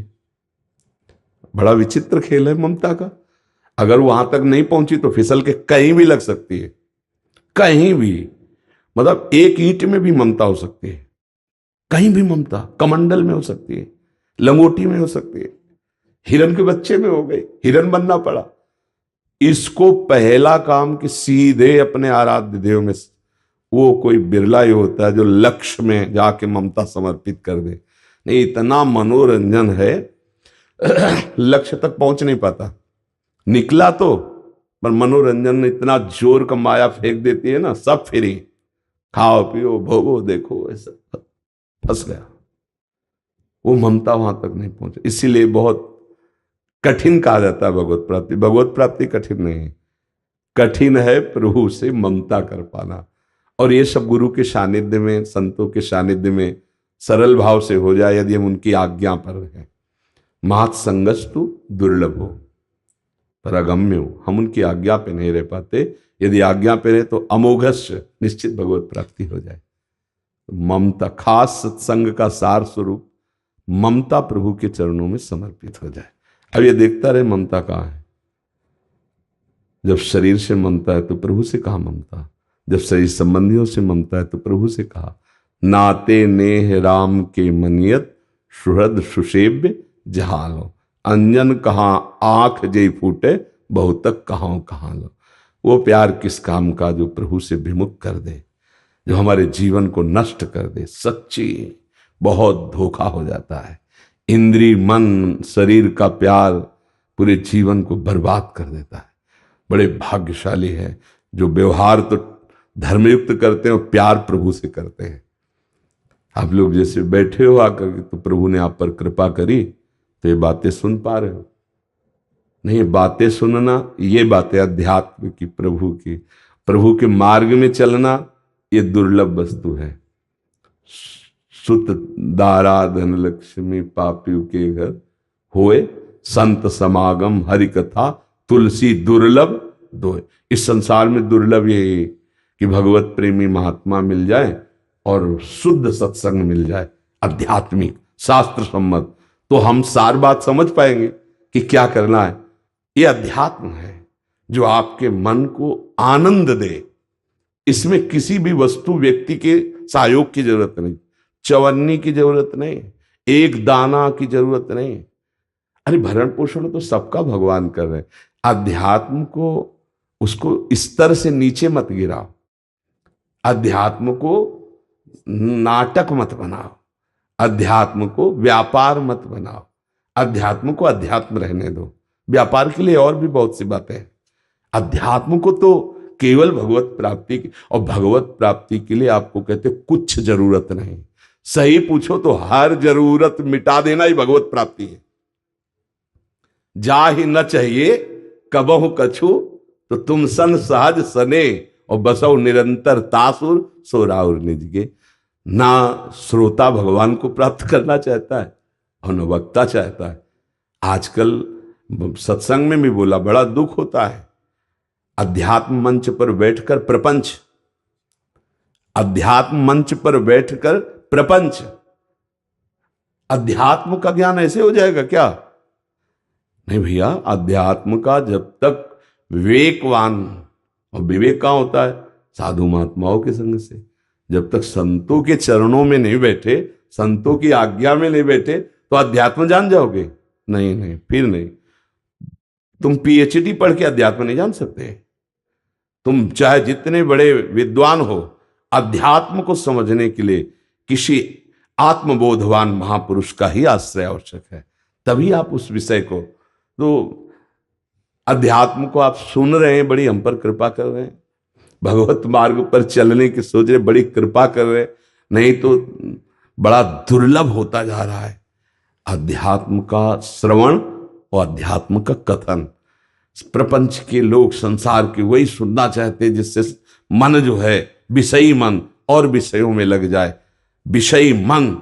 Speaker 3: बड़ा विचित्र खेल है ममता का। अगर वहां तक नहीं पहुंची तो फिसल के कहीं भी लग सकती है, कहीं भी। मतलब एक ईंट में भी ममता हो सकती है, कहीं भी ममता, कमंडल में हो सकती है, लंगोटी में हो सकती है, हिरन के बच्चे में हो गई, हिरन बनना पड़ा। इसको पहला काम कि सीधे अपने आराध्य देव में, वो कोई बिरला ही होता है जो लक्ष्य में जाके ममता समर्पित कर दे। नहीं, इतना मनोरंजन है, लक्ष्य तक पहुंच नहीं पाता। निकला तो, पर मनोरंजन इतना जोर का माया फेंक देती है ना, सब फ्री, खाओ पियो भोगो देखो, ऐसा फंस गया। वो ममता वहां तक नहीं पहुंचे। इसीलिए बहुत कठिन कहा जाता है भगवत प्राप्ति। भगवत प्राप्ति कठिन नहीं है, कठिन है प्रभु से ममता कर पाना। और ये सब गुरु के सानिध्य में, संतों के सानिध्य में सरल भाव से हो जाए, यदि हम उनकी आज्ञा पर हैं। महत् संगस्तु दुर्लभ हो पर अगम्य हो। हम उनकी आज्ञा पे नहीं रह पाते, यदि आज्ञा पे रहे तो अमोघस्य निश्चित भगवत प्राप्ति हो जाए। ममता, खास सत्संग का सार स्वरूप ममता प्रभु के चरणों में समर्पित हो जाए। अब ये देखता रहे ममता कहाँ है। जब शरीर से ममता है तो प्रभु से कहा ममता, जब शरीर संबंधियों से ममता है तो प्रभु से कहा। नाते नेह राम के मनियत सुहृद सुसेव्य जहालो, अंजन कहाँ आंख जय फूटे बहुतक कहाँ लो। वो प्यार किस काम का जो प्रभु से विमुख कर दे, जो हमारे जीवन को नष्ट कर दे। सच्ची बहुत धोखा हो जाता है। इंद्री मन शरीर का प्यार पूरे जीवन को बर्बाद कर देता है। बड़े भाग्यशाली है जो व्यवहार तो धर्मयुक्त करते हैं और प्यार प्रभु से करते हैं। आप लोग जैसे बैठे हो आकर के, तो प्रभु ने आप पर कृपा करी तो ये बातें सुन पा रहे हो। नहीं, बातें सुनना ये बातें अध्यात्म की, प्रभु के मार्ग में चलना ये दुर्लभ वस्तु है। सुत दारा धन लक्ष्मी पापियों के घर होए, संत समागम हरि कथा तुलसी दुर्लभ दोए। इस संसार में दुर्लभ ये कि भगवत प्रेमी महात्मा मिल जाए और शुद्ध सत्संग मिल जाए, आध्यात्मिक शास्त्र सम्मत। तो हम सार बात समझ पाएंगे कि क्या करना है। ये अध्यात्म है जो आपके मन को आनंद दे। इसमें किसी भी वस्तु व्यक्ति के सहयोग की जरूरत नहीं, चवन्नी की जरूरत नहीं, एक दाना की जरूरत नहीं। अरे भरण पोषण तो सबका भगवान कर रहे हैं। अध्यात्म को, उसको स्तर से नीचे मत गिराओ। अध्यात्म को नाटक मत बनाओ, अध्यात्म को व्यापार मत बनाओ। अध्यात्म को अध्यात्म रहने दो। व्यापार के लिए और भी बहुत सी बातें हैं। अध्यात्म को तो केवल भगवत प्राप्ति की, और भगवत प्राप्ति के लिए आपको कहते कुछ जरूरत नहीं। सही पूछो तो हर जरूरत मिटा देना ही भगवत प्राप्ति है। जा ही न चाहिए कबहु कछु, तो तुम सन सहज सने, और बसो निरंतर तासुर सोराउर निजगे। ना श्रोता भगवान को प्राप्त करना चाहता है और न वक्ता चाहता है। आजकल सत्संग में भी बोला, बड़ा दुख होता है। अध्यात्म मंच पर बैठकर प्रपंच, अध्यात्म मंच पर बैठकर प्रपंच। अध्यात्म का ज्ञान ऐसे हो जाएगा क्या? नहीं भैया, अध्यात्म का जब तक विवेकवान, और विवेक कहाँ होता है? साधु महात्माओं के संग से। जब तक संतों के चरणों में नहीं बैठे, संतों की आज्ञा में नहीं बैठे, तो अध्यात्म जान जाओगे? नहीं, फिर नहीं। तुम पीएचडी पढ़ के अध्यात्म नहीं जान सकते। तुम चाहे जितने बड़े विद्वान हो, अध्यात्म को समझने के लिए किसी आत्मबोधवान महापुरुष का ही आश्रय आवश्यक है। तभी आप उस विषय को, तो अध्यात्म को आप सुन रहे हैं, बड़ी हम पर कृपा कर रहे हैं। भगवत मार्ग पर चलने की सोच रहे, बड़ी कृपा कर रहे हैं। नहीं तो बड़ा दुर्लभ होता जा रहा है अध्यात्म का श्रवण और अध्यात्म का कथन। प्रपंच के लोग, संसार के, वही सुनना चाहते हैं जिससे मन जो है विषयी मन और विषयों में लग जाए, विषयी मन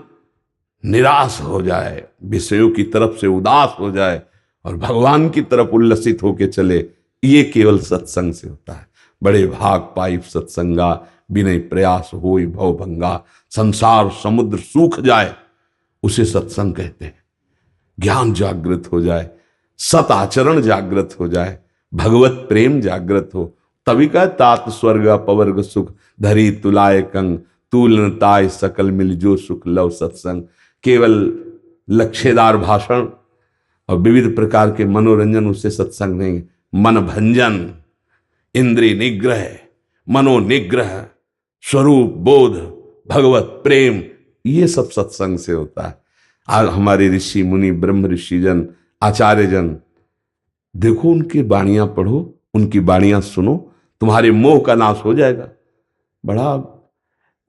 Speaker 3: निराश हो जाए, विषयों की तरफ से उदास हो जाए और भगवान की तरफ उल्लसित होके चले। ये केवल सत्संग से होता है। बड़े भाग पाई सत्संगा, बिना प्रयास होई भव भंगा। संसार समुद्र सूख जाए उसे सत्संग कहते हैं। ज्ञान जागृत हो जाए, सत आचरण जागृत हो जाए, भगवत प्रेम जागृत हो, तभी कह तात स्वर्ग अपवर्ग सुख धरी तुलाय कंग तूल ताय सकल मिल जो सुख लव सत्संग। केवल लक्ष्यदार भाषण और विविध प्रकार के मनोरंजन उससे सत्संग नहीं। मन भंजन, इंद्रिय निग्रह, मनोनिग्रह, स्वरूप बोध, भगवत प्रेम, ये सब सत्संग से होता है। आज हमारे ऋषि मुनि, ब्रह्म ऋषिजन, आचार्यजन, देखो उनकी वाणियां पढ़ो, उनकी वाणियां सुनो, तुम्हारे मोह का नाश हो जाएगा। बड़ा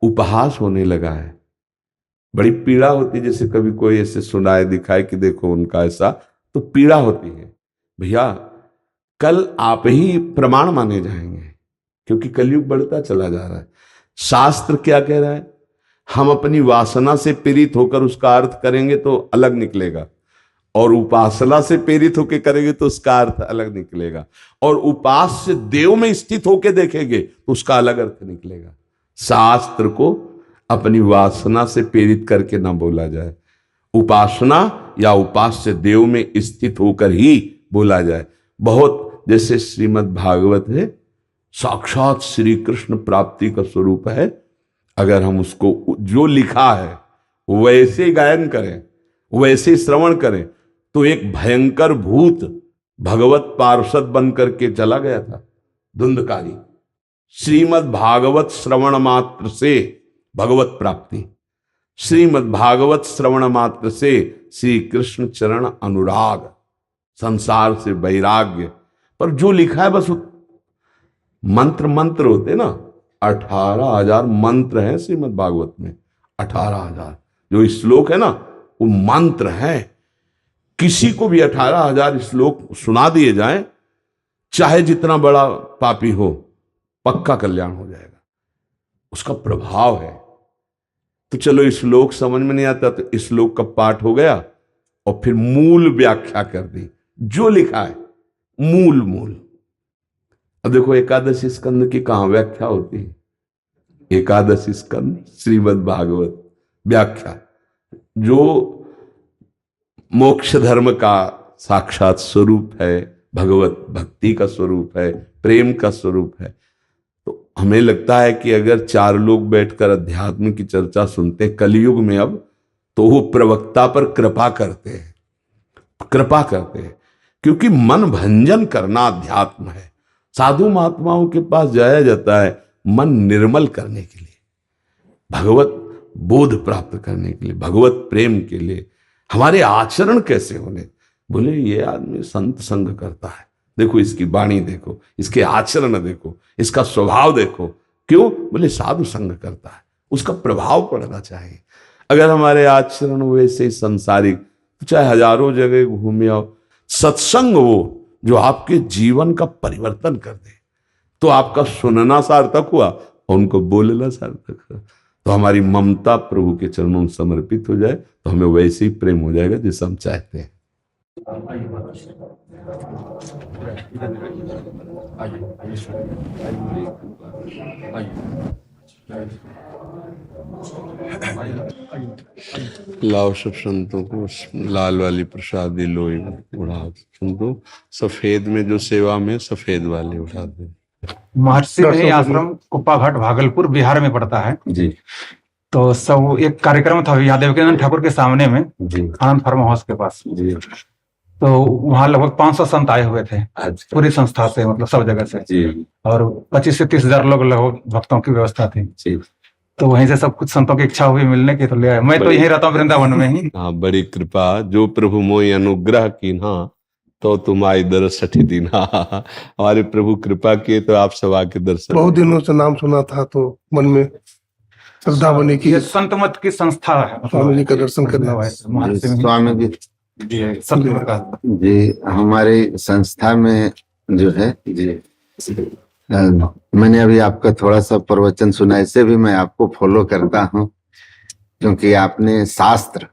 Speaker 3: उपहास होने लगा है, बड़ी पीड़ा होती है। जैसे कभी कोई ऐसे सुनाए दिखाए कि देखो उनका ऐसा, तो पीड़ा होती है। भैया कल आप ही प्रमाण माने जाएंगे, क्योंकि कलयुग बढ़ता चला जा रहा है। शास्त्र क्या कह रहा है? हम अपनी वासना से प्रेरित होकर उसका अर्थ करेंगे तो अलग निकलेगा, और उपासना से प्रेरित होकर करेंगे तो उसका अर्थ अलग निकलेगा, और उपास्य देव में स्थित होकर देखेंगे तो उसका अलग अर्थ निकलेगा। शास्त्र को अपनी वासना से प्रेरित करके ना बोला जाए, उपासना या उपास्य देव में स्थित होकर ही बोला जाए। बहुत जैसे श्रीमद् भागवत है, साक्षात श्री कृष्ण प्राप्ति का स्वरूप है। अगर हम उसको जो लिखा है वैसे गायन करें, वैसे श्रवण करें, तो एक भयंकर भूत भगवत पार्षद बन करके चला गया था, धुंधकारी। श्रीमद् भागवत श्रवण मात्र से भगवत प्राप्ति, श्रीमद् भागवत श्रवण मात्र से श्री कृष्ण चरण अनुराग, संसार से वैराग्य। पर जो लिखा है बस मंत्र मंत्र होते ना, 18,000 मंत्र हैं श्रीमद् भागवत में। 18,000 जो श्लोक है ना, वो मंत्र है। किसी को भी 18,000 श्लोक सुना दिए जाएं, चाहे जितना बड़ा पापी हो, पक्का कल्याण हो जाएगा। उसका प्रभाव है। तो चलो श्लोक समझ में नहीं आता तो श्लोक का पाठ हो गया और फिर मूल व्याख्या कर दी, जो लिखा है मूल मूल। अब देखो एकादशी स्कंद की कहां व्याख्या होती है? एकादशी स्कंद श्रीमद् भागवत व्याख्या, जो मोक्ष धर्म का साक्षात स्वरूप है, भगवत भक्ति का स्वरूप है, प्रेम का स्वरूप है। तो हमें लगता है कि अगर 4 लोग बैठकर अध्यात्म की चर्चा सुनते हैं कलयुग में अब, तो वो प्रवक्ता पर कृपा करते हैं, कृपा करते हैं, क्योंकि मन भंजन करना अध्यात्म है। साधु महात्माओं के पास जाया जाता है मन निर्मल करने के लिए, भगवत बोध प्राप्त करने के लिए, भगवत प्रेम के लिए। हमारे आचरण कैसे होने? बोले ये आदमी संत संग करता है, देखो इसकी वाणी देखो, इसके आचरण देखो, इसका स्वभाव देखो। क्यों? बोले साधु संग करता है, उसका प्रभाव पड़ना चाहिए। अगर हमारे आचरण वैसे ही संसारिक, तो चाहे हजारों जगह घूमे आओ, सत्संग वो जो आपके जीवन का परिवर्तन कर दे, तो आपका सुनना सार्थक हुआ और उनको बोलना सार्थक हुआ। तो हमारी ममता प्रभु के चरणों में समर्पित हो जाए तो हमें वैसे ही प्रेम हो जाएगा जैसे हम चाहते हैं। लाओ सब संतों को लाल वाली प्रसादी लोई उड़ा, संतों सफेद में जो सेवा में सफेद वाली उठा दे।
Speaker 6: महर्षि मणि आश्रम कुप्पा घाट भागलपुर बिहार में पड़ता है
Speaker 2: जी।
Speaker 6: तो सब एक कार्यक्रम था यादव ठाकुर के सामने में
Speaker 2: जी।
Speaker 6: आनंद फार्म हाउस के पास
Speaker 2: जी।
Speaker 6: तो वहाँ लगभग 500 संत आए हुए थे पूरी संस्था से, मतलब सब जगह से
Speaker 2: जी।
Speaker 6: और 25 से 30 हजार लोग लगभग भक्तों की व्यवस्था थी
Speaker 2: जी।
Speaker 6: तो वहीं से सब कुछ संतों की इच्छा हुई मिलने की तो ले आए। मैं तो यहीं रहता हूँ वृंदावन में ही।
Speaker 3: हाँ, बड़ी कृपा जो प्रभु मोहि अनुग्रह की ना तो तुम्हारी दरस 60 दिन। हमारे प्रभु कृपा किए तो आप सब आके दर्शन।
Speaker 7: बहुत दिनों से नाम सुना था तो मन में
Speaker 5: श्रद्धा बनी की
Speaker 6: ये संत मत की संस्था है,
Speaker 5: स्वामी जी का दर्शन करना है।
Speaker 6: महर्षि
Speaker 2: स्वामी जी
Speaker 6: जी सतगुरु का
Speaker 2: जी हमारी संस्था में जो है जी मैंने अभी आपका थोड़ा सा प्रवचन सुना, इससे भी मैं आपको फॉलो करता हूँ क्योंकि आपने शास्त्र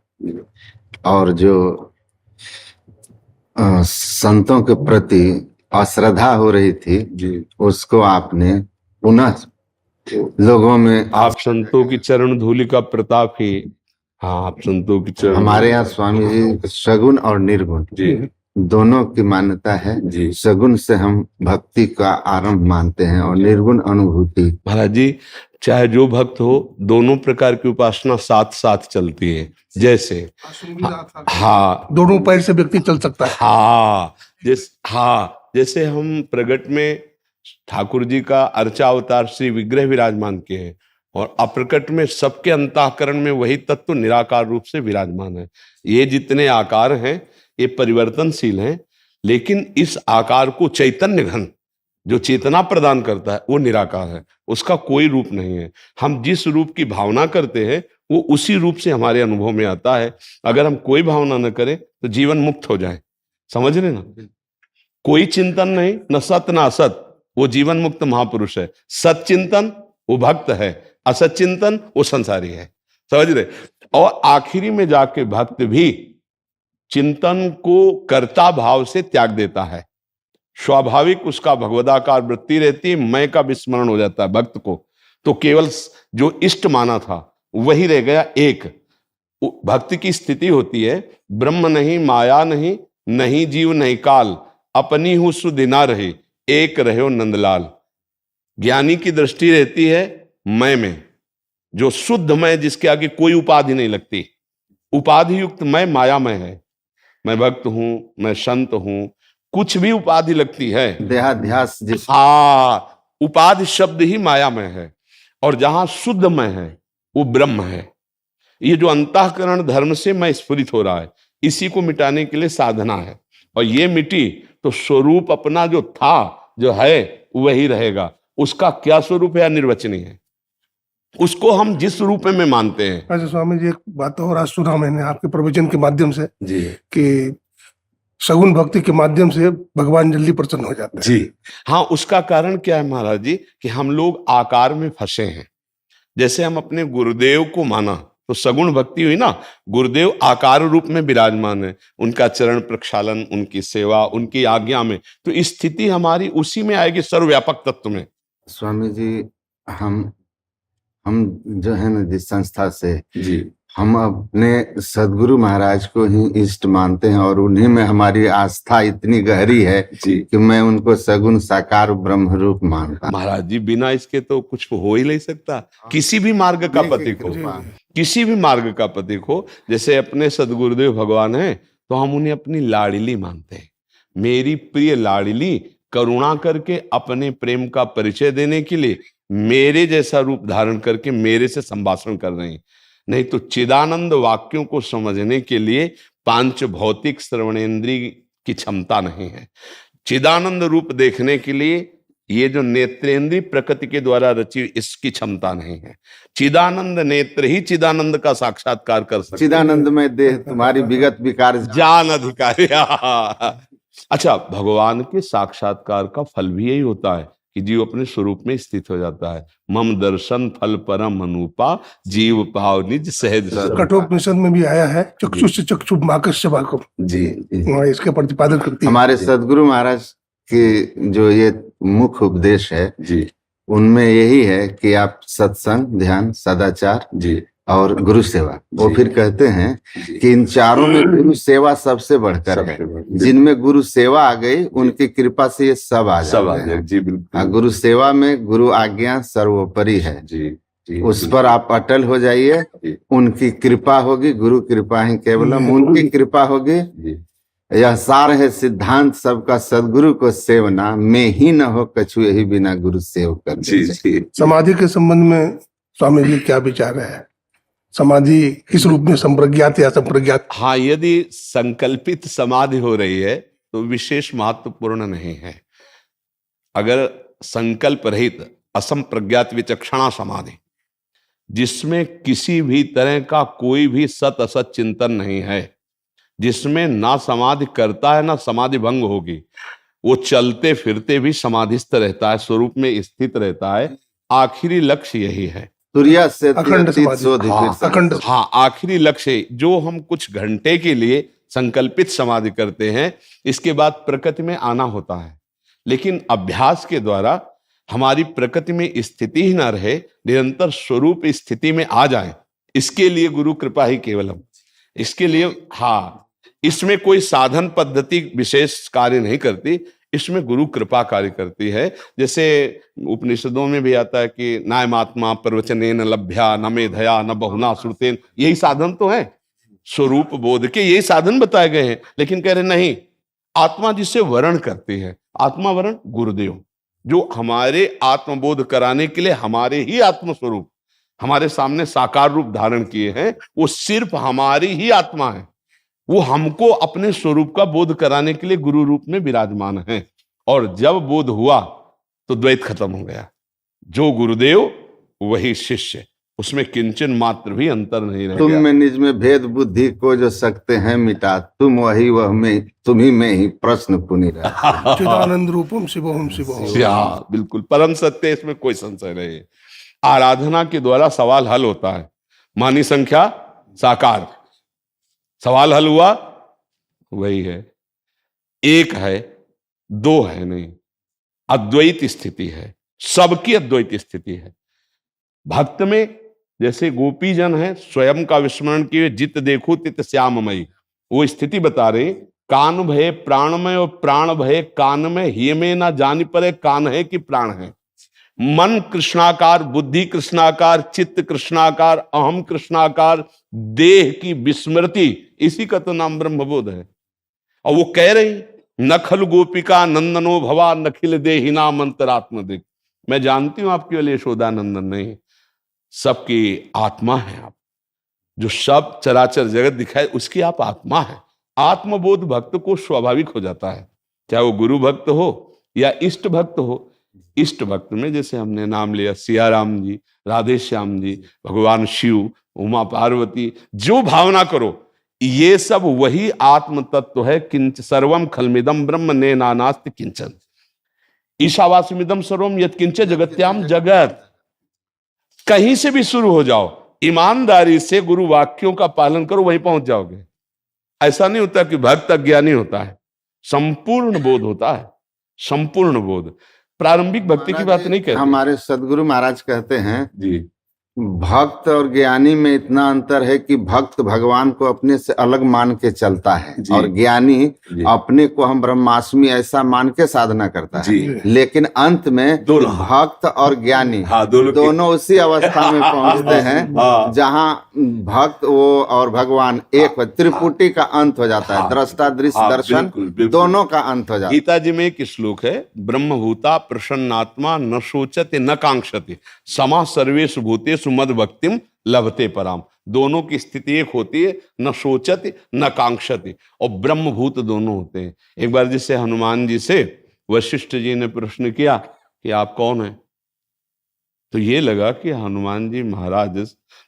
Speaker 2: और जो संतों के प्रति अश्रद्धा हो रही थी जी उसको आपने पुनः लोगों में,
Speaker 3: आप संतों की चरण धूलि का प्रताप ही, हाँ आप संतों की चरण,
Speaker 2: हमारे यहाँ स्वामी जी सगुण और निर्गुण
Speaker 3: जी
Speaker 2: दोनों की मान्यता है
Speaker 3: जी।
Speaker 2: सगुण से हम भक्ति का आरंभ मानते हैं और निर्गुण अनुभूति।
Speaker 3: महाराज जी चाहे जो भक्त हो, दोनों प्रकार की उपासना साथ साथ चलती है। जैसे हाँ
Speaker 5: दोनों पैर से व्यक्ति चल सकता है।
Speaker 3: हाँ जैसे हम प्रगट में ठाकुर जी का अर्चा अवतार श्री विग्रह विराजमान किए हैं और अप्रकट में सबके अंतःकरण में वही तत्व निराकार रूप से विराजमान है। ये जितने आकार हैं ये परिवर्तनशील हैं, लेकिन इस आकार को चैतन्य घन जो चेतना प्रदान करता है वो निराकार है, उसका कोई रूप नहीं है। हम जिस रूप की भावना करते हैं वो उसी रूप से हमारे अनुभव में आता है। अगर हम कोई भावना न करें तो जीवन मुक्त हो जाए, समझ रहे ना। कोई चिंतन नहीं, न सत न असत, वो जीवन मुक्त महापुरुष है। सत चिंतन वो भक्त है, असत चिंतन वो संसारी है, समझ रहे। और आखिरी में जाके भक्त भी चिंतन को कर्ता भाव से त्याग देता है, स्वाभाविक उसका भगवदाकार वृत्ति रहती है, मैं का विस्मरण हो जाता है भक्त को। तो केवल जो इष्ट माना था वही रह गया एक। भक्ति की स्थिति होती है ब्रह्म नहीं, माया नहीं, नहीं जीव नहीं काल, अपनी हूं सुध ना रहे, एक रहो नंदलाल। ज्ञानी की दृष्टि रहती है मैं में, जो शुद्ध मैं, जिसके आगे कोई उपाधि नहीं लगती। उपाधि युक्त मैं माया में है, मैं भक्त हूं, मैं संत हूं, कुछ भी उपाधि लगती है
Speaker 2: देहाध्यास जिस
Speaker 3: उपाधि शब्द ही माया में है। और जहां शुद्ध मैं है वो ब्रह्म है। ये जो अंतःकरण धर्म से मैं स्फुरित हो रहा है, इसी को मिटाने के लिए साधना है। और ये मिटी तो स्वरूप अपना जो था जो है वही रहेगा। उसका क्या स्वरूप है निर्वचनीय है, उसको हम जिस रूप में मानते हैं।
Speaker 5: अच्छा स्वामी जी, एक बात और आज सुना मैंने आपके प्रवचन के माध्यम से
Speaker 3: जी
Speaker 5: कि सगुण भक्ति के माध्यम से भगवान जल्दी प्रसन्न हो जाते हैं।
Speaker 3: जी हाँ, उसका कारण क्या है महाराज जी कि हम लोग आकार में फंसे हैं। जैसे हम अपने गुरुदेव को माना तो सगुण भक्ति हुई ना, गुरुदेव आकार रूप में विराजमान है, उनका चरण प्रक्षालन, उनकी सेवा, उनकी आज्ञा में, तो स्थिति हमारी उसी में आएगी, सर्वव्यापक तत्व में।
Speaker 2: स्वामी जी हम जो है ना जिस संस्था से
Speaker 3: जी
Speaker 2: हम अपने सदगुरु महाराज को ही इष्ट मानते हैं और उन्हीं में हमारी आस्था इतनी गहरी है
Speaker 3: जी
Speaker 2: कि मैं उनको सगुण साकार ब्रह्म रूप मानता हूं।
Speaker 3: महाराज जी बिना इसके तो कुछ हो ही नहीं सकता। किसी भी मार्ग का पथिक हो, किसी भी मार्ग का पथिक हो, जैसे अपने सदगुरुदेव भगवान हैं तो हम उन्हें अपनी लाडली मानते हैं। मेरी प्रिय लाडली करुणा करके अपने प्रेम का परिचय देने के लिए मेरे जैसा रूप धारण करके मेरे से संभाषण कर रहे हैं। नहीं तो चिदानंद वाक्यों को समझने के लिए पांच भौतिक श्रवणेन्द्रिय की क्षमता नहीं है। चिदानंद रूप देखने के लिए ये जो नेत्रेंद्रिय प्रकृति के द्वारा रची इसकी क्षमता नहीं है। चिदानंद नेत्र ही चिदानंद का साक्षात्कार कर सकते।
Speaker 2: चिदानंद में देह तुम्हारी विगत विकार
Speaker 3: जान अधिकारी। अच्छा, भगवान के साक्षात्कार का फल भी यही होता है कि जीव अपने स्वरूप में स्थित हो जाता है। मम दर्शन फल परम अनुपा, जीव पाव निज सहज।
Speaker 5: कठोपनिषद में भी आया है चक्षु से चक्षु माकस्य वाकम,
Speaker 2: जी
Speaker 5: वहाँ इसके प्रतिपादन करती है।
Speaker 2: हमारे सदगुरु महाराज के जो ये मुख्य उपदेश है
Speaker 3: जी
Speaker 2: उनमें यही है कि आप सत्संग, ध्यान, सदाचार
Speaker 3: जी
Speaker 2: और गुरु सेवा। वो
Speaker 3: जी।
Speaker 2: फिर कहते हैं कि इन चारों में गुरु सेवा सबसे बढ़कर है। जिनमें गुरु सेवा आ गई उनकी कृपा से ये सब आ जाते हैं।
Speaker 3: जी बिल्कुल।
Speaker 2: गुरु सेवा में गुरु आज्ञा सर्वोपरि है
Speaker 3: जी जी
Speaker 2: उस पर आप अटल हो जाइए। उनकी कृपा होगी, गुरु कृपा ही केवलम, उनकी कृपा होगी। यह सार है सिद्धांत सबका, सदगुरु को सेवना में ही न हो कछु, यही बिना गुरु सेव कर।
Speaker 3: जी जी
Speaker 5: समाधि के संबंध में स्वामी जी क्या विचार है? समाधि किस रूप में, संप्रज्ञात या संप्रज्ञात?
Speaker 3: हाँ, यदि संकल्पित समाधि हो रही है तो विशेष महत्वपूर्ण नहीं है। अगर संकल्प रहित असंप्रज्ञात विचक्षणा समाधि, जिसमें किसी भी तरह का कोई भी सत असत चिंतन नहीं है, जिसमें ना समाधि करता है ना समाधि भंग होगी, वो चलते फिरते भी समाधिस्थ रहता है, स्वरूप में स्थित रहता है। आखिरी लक्ष्य यही है।
Speaker 2: तुरिया से
Speaker 5: अखंड
Speaker 2: अतीत
Speaker 5: समाधि।
Speaker 2: शोधि
Speaker 3: हाँ,
Speaker 2: फिर
Speaker 5: अखंड।
Speaker 3: हाँ, आखिरी लक्ष्य जो हम कुछ घंटे के लिए संकल्पित समाधि करते हैं, इसके बाद प्रकृति में आना होता है। लेकिन अभ्यास के द्वारा हमारी प्रकृति में स्थिति ही ना रहे, निरंतर स्वरूप स्थिति में आ जाए, इसके लिए गुरु कृपा ही केवलम। इसके लिए हाँ, इसमें कोई साधन पद्धति विशेष कार्य नहीं करती, इसमें गुरु कृपा कार्य करती है। जैसे उपनिषदों में भी आता है कि नायमात्मा प्रवचनेन लभ्या न मेधया न बहुना श्रुतेन, यही साधन तो है, स्वरूप बोध के यही साधन बताए गए हैं। लेकिन कह रहे नहीं, आत्मा जिससे वर्ण करती है, आत्मा वर्ण गुरुदेव, जो हमारे आत्मबोध कराने के लिए हमारे ही आत्मस्वरूप हमारे सामने साकार रूप धारण किए हैं, वो सिर्फ हमारी ही आत्मा है। वो हमको अपने स्वरूप का बोध कराने के लिए गुरु रूप में विराजमान है। और जब बोध हुआ तो द्वैत खत्म हो गया। जो गुरुदेव वही शिष्य, उसमें किंचन मात्र भी अंतर नहीं रह
Speaker 2: तुम
Speaker 3: गया।
Speaker 2: में निज में भेद बुद्धि को जो सकते हैं मिटा, तुम वही वह में तुम्ही में ही प्रश्न पुनि रहा।
Speaker 5: चिदानंद रूपम शिवोहम शिवोहम।
Speaker 3: हाँ, बिल्कुल परम सत्य, इसमें कोई संशय नहीं है। आराधना के द्वारा सवाल हल होता है। मानी संख्या साकार, सवाल हल हुआ, वही है, एक है, दो है नहीं, अद्वैत स्थिति है, सबकी अद्वैत स्थिति है। भक्त में जैसे गोपी जन है, स्वयं का विस्मरण किए जित देखो तित श्याममयी, वो स्थिति बता रहे, कान भय प्राणमय और प्राण भय कान में, हिय में ना जान परे कान है कि प्राण है। मन कृष्णाकार, बुद्धि कृष्णाकार, चित्त कृष्णाकार, अहम कृष्णाकार, देह की विस्मृति, इसी का तो नाम ब्रह्मबोध है। और वो कह रही, नखल गोपिका नंदनो भवा नखिल देहिना मंतरात्म दिख। मैं जानती हूं आप केवल यशोदा नंदन नहीं, सबकी आत्मा है आप, जो सब चराचर जगत दिखाए उसकी आप आत्मा है। आत्मबोध भक्त को स्वाभाविक हो जाता है, चाहे वो गुरु भक्त हो या इष्ट भक्त हो। इष्ट भक्त में जैसे हमने नाम लिया सिया राम जी, राधे श्याम जी, भगवान शिव, उमा पार्वती, जो भावना करो, ये सब वही आत्म तत्व है। किंच सर्वम खलमिदम ब्रह्म ने नानास्ति किंचन, ईशावास्यमिदम सर्वम यत् किंच जगत्याम जगत। कहीं से भी शुरू हो जाओ, ईमानदारी से गुरु वाक्यों का पालन करो, वहीं पहुंच जाओगे। ऐसा नहीं होता कि भक्त अज्ञानी होता है, संपूर्ण बोध होता है, संपूर्ण बोध। प्रारंभिक भक्ति की बात नहीं कहते।
Speaker 2: हमारे सदगुरु महाराज कहते हैं
Speaker 3: जी,
Speaker 2: भक्त और ज्ञानी में इतना अंतर है कि भक्त भगवान को अपने से अलग मान के चलता है, और ज्ञानी अपने को हम ब्रह्मास्मि ऐसा मान के साधना करता है। लेकिन अंत में भक्त और ज्ञानी दोनों उसी अवस्था में पहुंचते हैं जहां भक्त वो और भगवान एक, त्रिपुटी का अंत हो जाता है। दृष्टा दृश्य दर्शन दोनों का अंत हो जाता है।
Speaker 3: गीता जी में एक श्लोक है, ब्रह्मभूता प्रसन्नात्मा न सोचते न कांक्षते समा सर्वेषु भूतेषु मद भक्तिम लभते पराम। दोनों की स्थिति एक होती है, न सोचते न कांक्षते, और ब्रह्मभूत दोनों होते हैं। एक बार जिससे हनुमान जी से वशिष्ठ जी ने प्रश्न किया कि आप कौन हैं, तो ये लगा कि हनुमान जी महाराज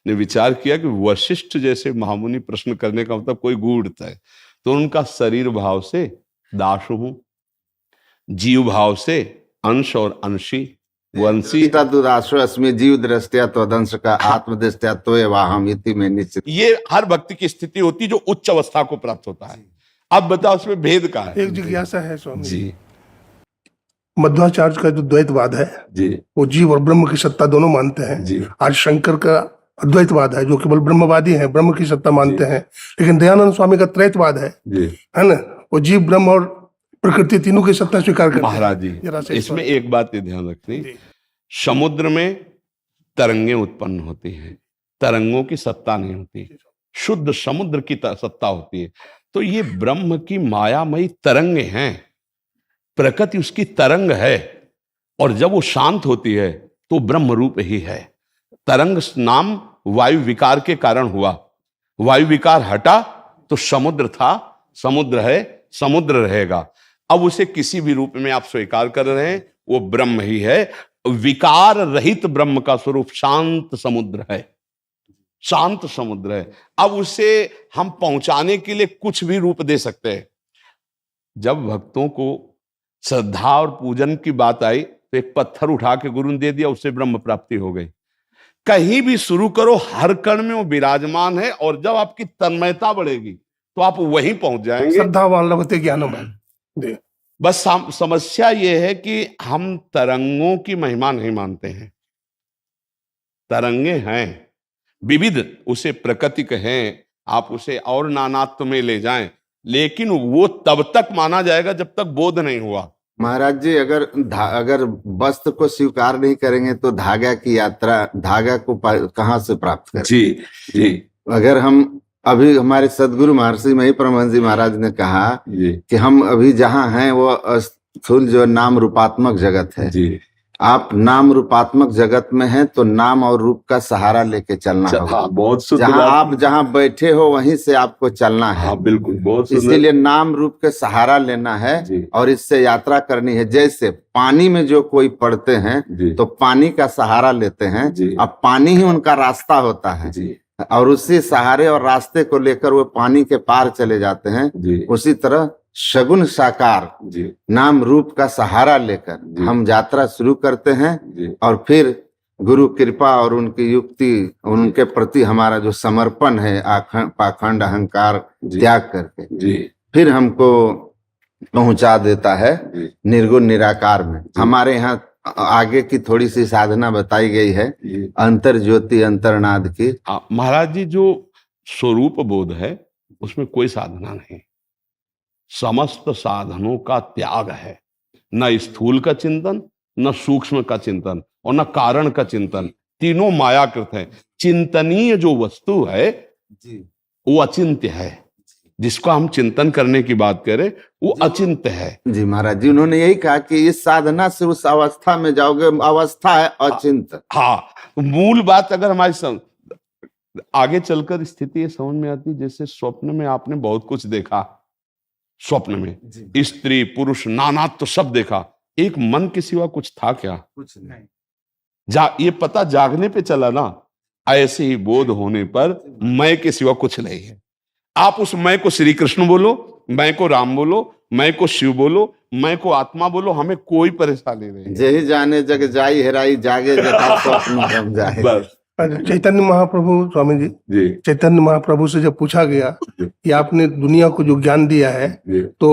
Speaker 3: ने विचार किया कि वशिष्ठ जैसे महामुनि प्रश्न करने का मतलब कोई गूढ़ता है, तो उनका शरीर भाव से दास हूं, जीव भाव से अंश और अंशी, वंशी।
Speaker 2: तदुदासो अस्मि जीव दृष्टया तदंश का आत्म दृष्टया तो एवाहम इति में निश्चित।
Speaker 3: ये हर भक्ति की स्थिति होती है जो उच्च अवस्था को प्राप्त होता है। अब बताओ उसमें भेद का है।
Speaker 5: एक जिज्ञासा है स्वामी
Speaker 3: जी,
Speaker 5: मध्वाचार्य का जो द्वैतवाद है
Speaker 3: जी,
Speaker 5: वो जीव और ब्रह्म की सत्ता दोनों मानते हैं।
Speaker 3: जी,
Speaker 5: आज शंकर का अद्वैतवाद है जो केवल ब्रह्मवादी है, ब्रह्म की सत्ता मानते हैं। लेकिन दयानंद स्वामी का त्रैतवाद है ना, वो जीव ब्रह्म और प्रकृति तीनों की सत्ता स्वीकार करते हैं।
Speaker 3: महाराज जी, इसमें एक बात ये ध्यान रखनी, समुद्र में तरंगें उत्पन्न होती हैं, तरंगों की सत्ता नहीं होती, शुद्ध समुद्र की सत्ता होती है। तो ये ब्रह्म की मायामयी तरंगे हैं, प्रकृति उसकी तरंग है, और जब वो शांत होती है तो ब्रह्म रूप ही है। तरंग नाम वायु विकार के कारण हुआ, वायु विकार हटा तो समुद्र था, समुद्र है, समुद्र रहेगा। अब उसे किसी भी रूप में आप स्वीकार कर रहे हैं, वो ब्रह्म ही है। विकार रहित ब्रह्म का स्वरूप शांत समुद्र है। शांत समुद्र है। अब उसे हम पहुंचाने के लिए कुछ भी रूप दे सकते हैं। जब भक्तों को श्रद्धा और पूजन की बात आई तो एक पत्थर उठा के गुरु ने दे दिया, उससे ब्रह्म प्राप्ति हो गई। कहीं भी शुरू करो, हर कण में वो विराजमान है, और जब आपकी तन्मयता बढ़ेगी तो आप वहीं पहुंच जाएंगे।
Speaker 5: श्रद्धावान लगते ज्ञानवान। जी।
Speaker 3: बस समस्या ये है कि हम तरंगों की महिमा नहीं मानते हैं। तरंगे हैं विविध, उसे प्रकृतिक हैं, आप उसे और नानात्व में ले जाएं, लेकिन वो तब तक माना जाएगा जब तक बोध नहीं हुआ।
Speaker 2: महाराज जी, अगर वस्त्र को स्वीकार नहीं करेंगे तो धागा की यात्रा, धागा को कहाँ से प्राप्त करें?
Speaker 3: जी जी।
Speaker 2: अगर हम अभी, हमारे सदगुरु महर्षि मही परमहंस जी महाराज ने कहा कि हम अभी जहाँ हैं वो स्थूल जो नाम रूपात्मक जगत है जी। आप नाम रूपात्मक जगत में हैं तो नाम और रूप का सहारा लेके चलना होगा।
Speaker 3: बहुत
Speaker 2: जहाँ बैठे हो वहीं से आपको चलना है।
Speaker 3: हाँ, बिल्कुल, बहुत सुंदर।
Speaker 2: इसीलिए नाम रूप के सहारा लेना है और इससे यात्रा करनी है। जैसे पानी में जो कोई पड़ते हैं तो पानी का सहारा लेते हैं, अब पानी ही उनका रास्ता होता है और उसी सहारे और रास्ते को लेकर वो पानी के पार चले जाते हैं। उसी तरह शगुन साकार नाम रूप का सहारा लेकर हम यात्रा शुरू करते हैं और फिर गुरु कृपा और उनकी युक्ति, उनके प्रति हमारा जो समर्पण है, पाखंड अहंकार त्याग करके फिर हमको पहुंचा देता है निर्गुण निराकार में। हमारे यहाँ आगे की थोड़ी सी साधना बताई गई है, अंतर ज्योति अंतर्नाद की।
Speaker 3: महाराज जी, जो स्वरूप बोध है उसमें कोई साधना नहीं, समस्त साधनों का त्याग है। न स्थूल का चिंतन, न सूक्ष्म का चिंतन और न कारण का चिंतन, तीनों मायाकृत है। चिंतनीय जो वस्तु है वो अचिंत्य है, जिसको हम चिंतन करने की बात करें वो अचिंत्य है।
Speaker 2: जी महाराज जी, उन्होंने यही कहा कि इस साधना से उस अवस्था में जाओगे, अवस्था है अचिंत।
Speaker 3: हाँ, मूल बात अगर हमारी आगे चलकर स्थिति ये समझ में आती, जैसे स्वप्न में आपने बहुत कुछ देखा, स्वप्न में स्त्री पुरुष नाना तो सब देखा, एक मन के सिवा कुछ था क्या?
Speaker 2: कुछ नहीं।
Speaker 3: ये पता जागने पे चला ना, ऐसे ही बोध होने पर मैं के सिवा कुछ नहीं है। आप उस मैं को श्री कृष्ण बोलो, मैं को राम बोलो, मैं को शिव बोलो, मैं को आत्मा बोलो, हमें कोई परेशानी नहीं।
Speaker 2: जही जाने जग जाई हेराई, जागे जता स्वप्न रम जाए।
Speaker 3: बस।
Speaker 5: चैतन्य महाप्रभु स्वामी जी, चैतन्य महाप्रभु से जब पूछा गया कि आपने दुनिया को जो ज्ञान दिया है तो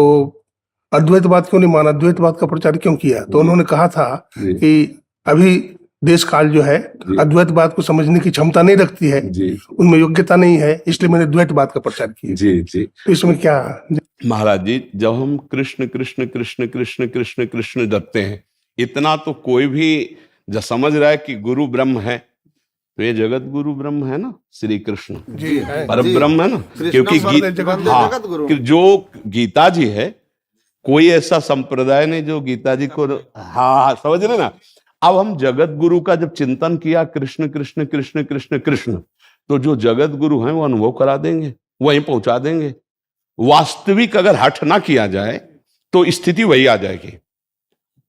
Speaker 5: अद्वैतवाद क्यों नहीं माना, अद्वैतवाद का प्रचार क्यों किया? तो उन्होंने कहा था कि अभी देश काल जो है अद्वैतवाद को समझने की क्षमता नहीं रखती है, उनमें योग्यता नहीं है, इसलिए मैंने द्वैतवाद का प्रचार किया। तो इसमें क्या
Speaker 3: महाराज जी, जब हम कृष्ण कृष्ण कृष्ण कृष्ण कृष्ण कृष्ण जपते हैं, इतना तो कोई भी जो समझ रहा है कि गुरु ब्रह्म है, तो ये जगत गुरु ब्रह्म है ना, श्री कृष्ण पर ब्रह्म है ना, क्योंकि जो गीता जी है, कोई ऐसा संप्रदाय नहीं जो गीता जी को हाँ समझ रहे ना। अब हम जगत गुरु का जब चिंतन किया, कृष्ण कृष्ण कृष्ण कृष्ण कृष्ण, तो जो जगत गुरु हैं वो अनुभव करा देंगे, वहीं पहुंचा देंगे। वास्तविक अगर हठ ना किया जाए तो स्थिति वही आ जाएगी।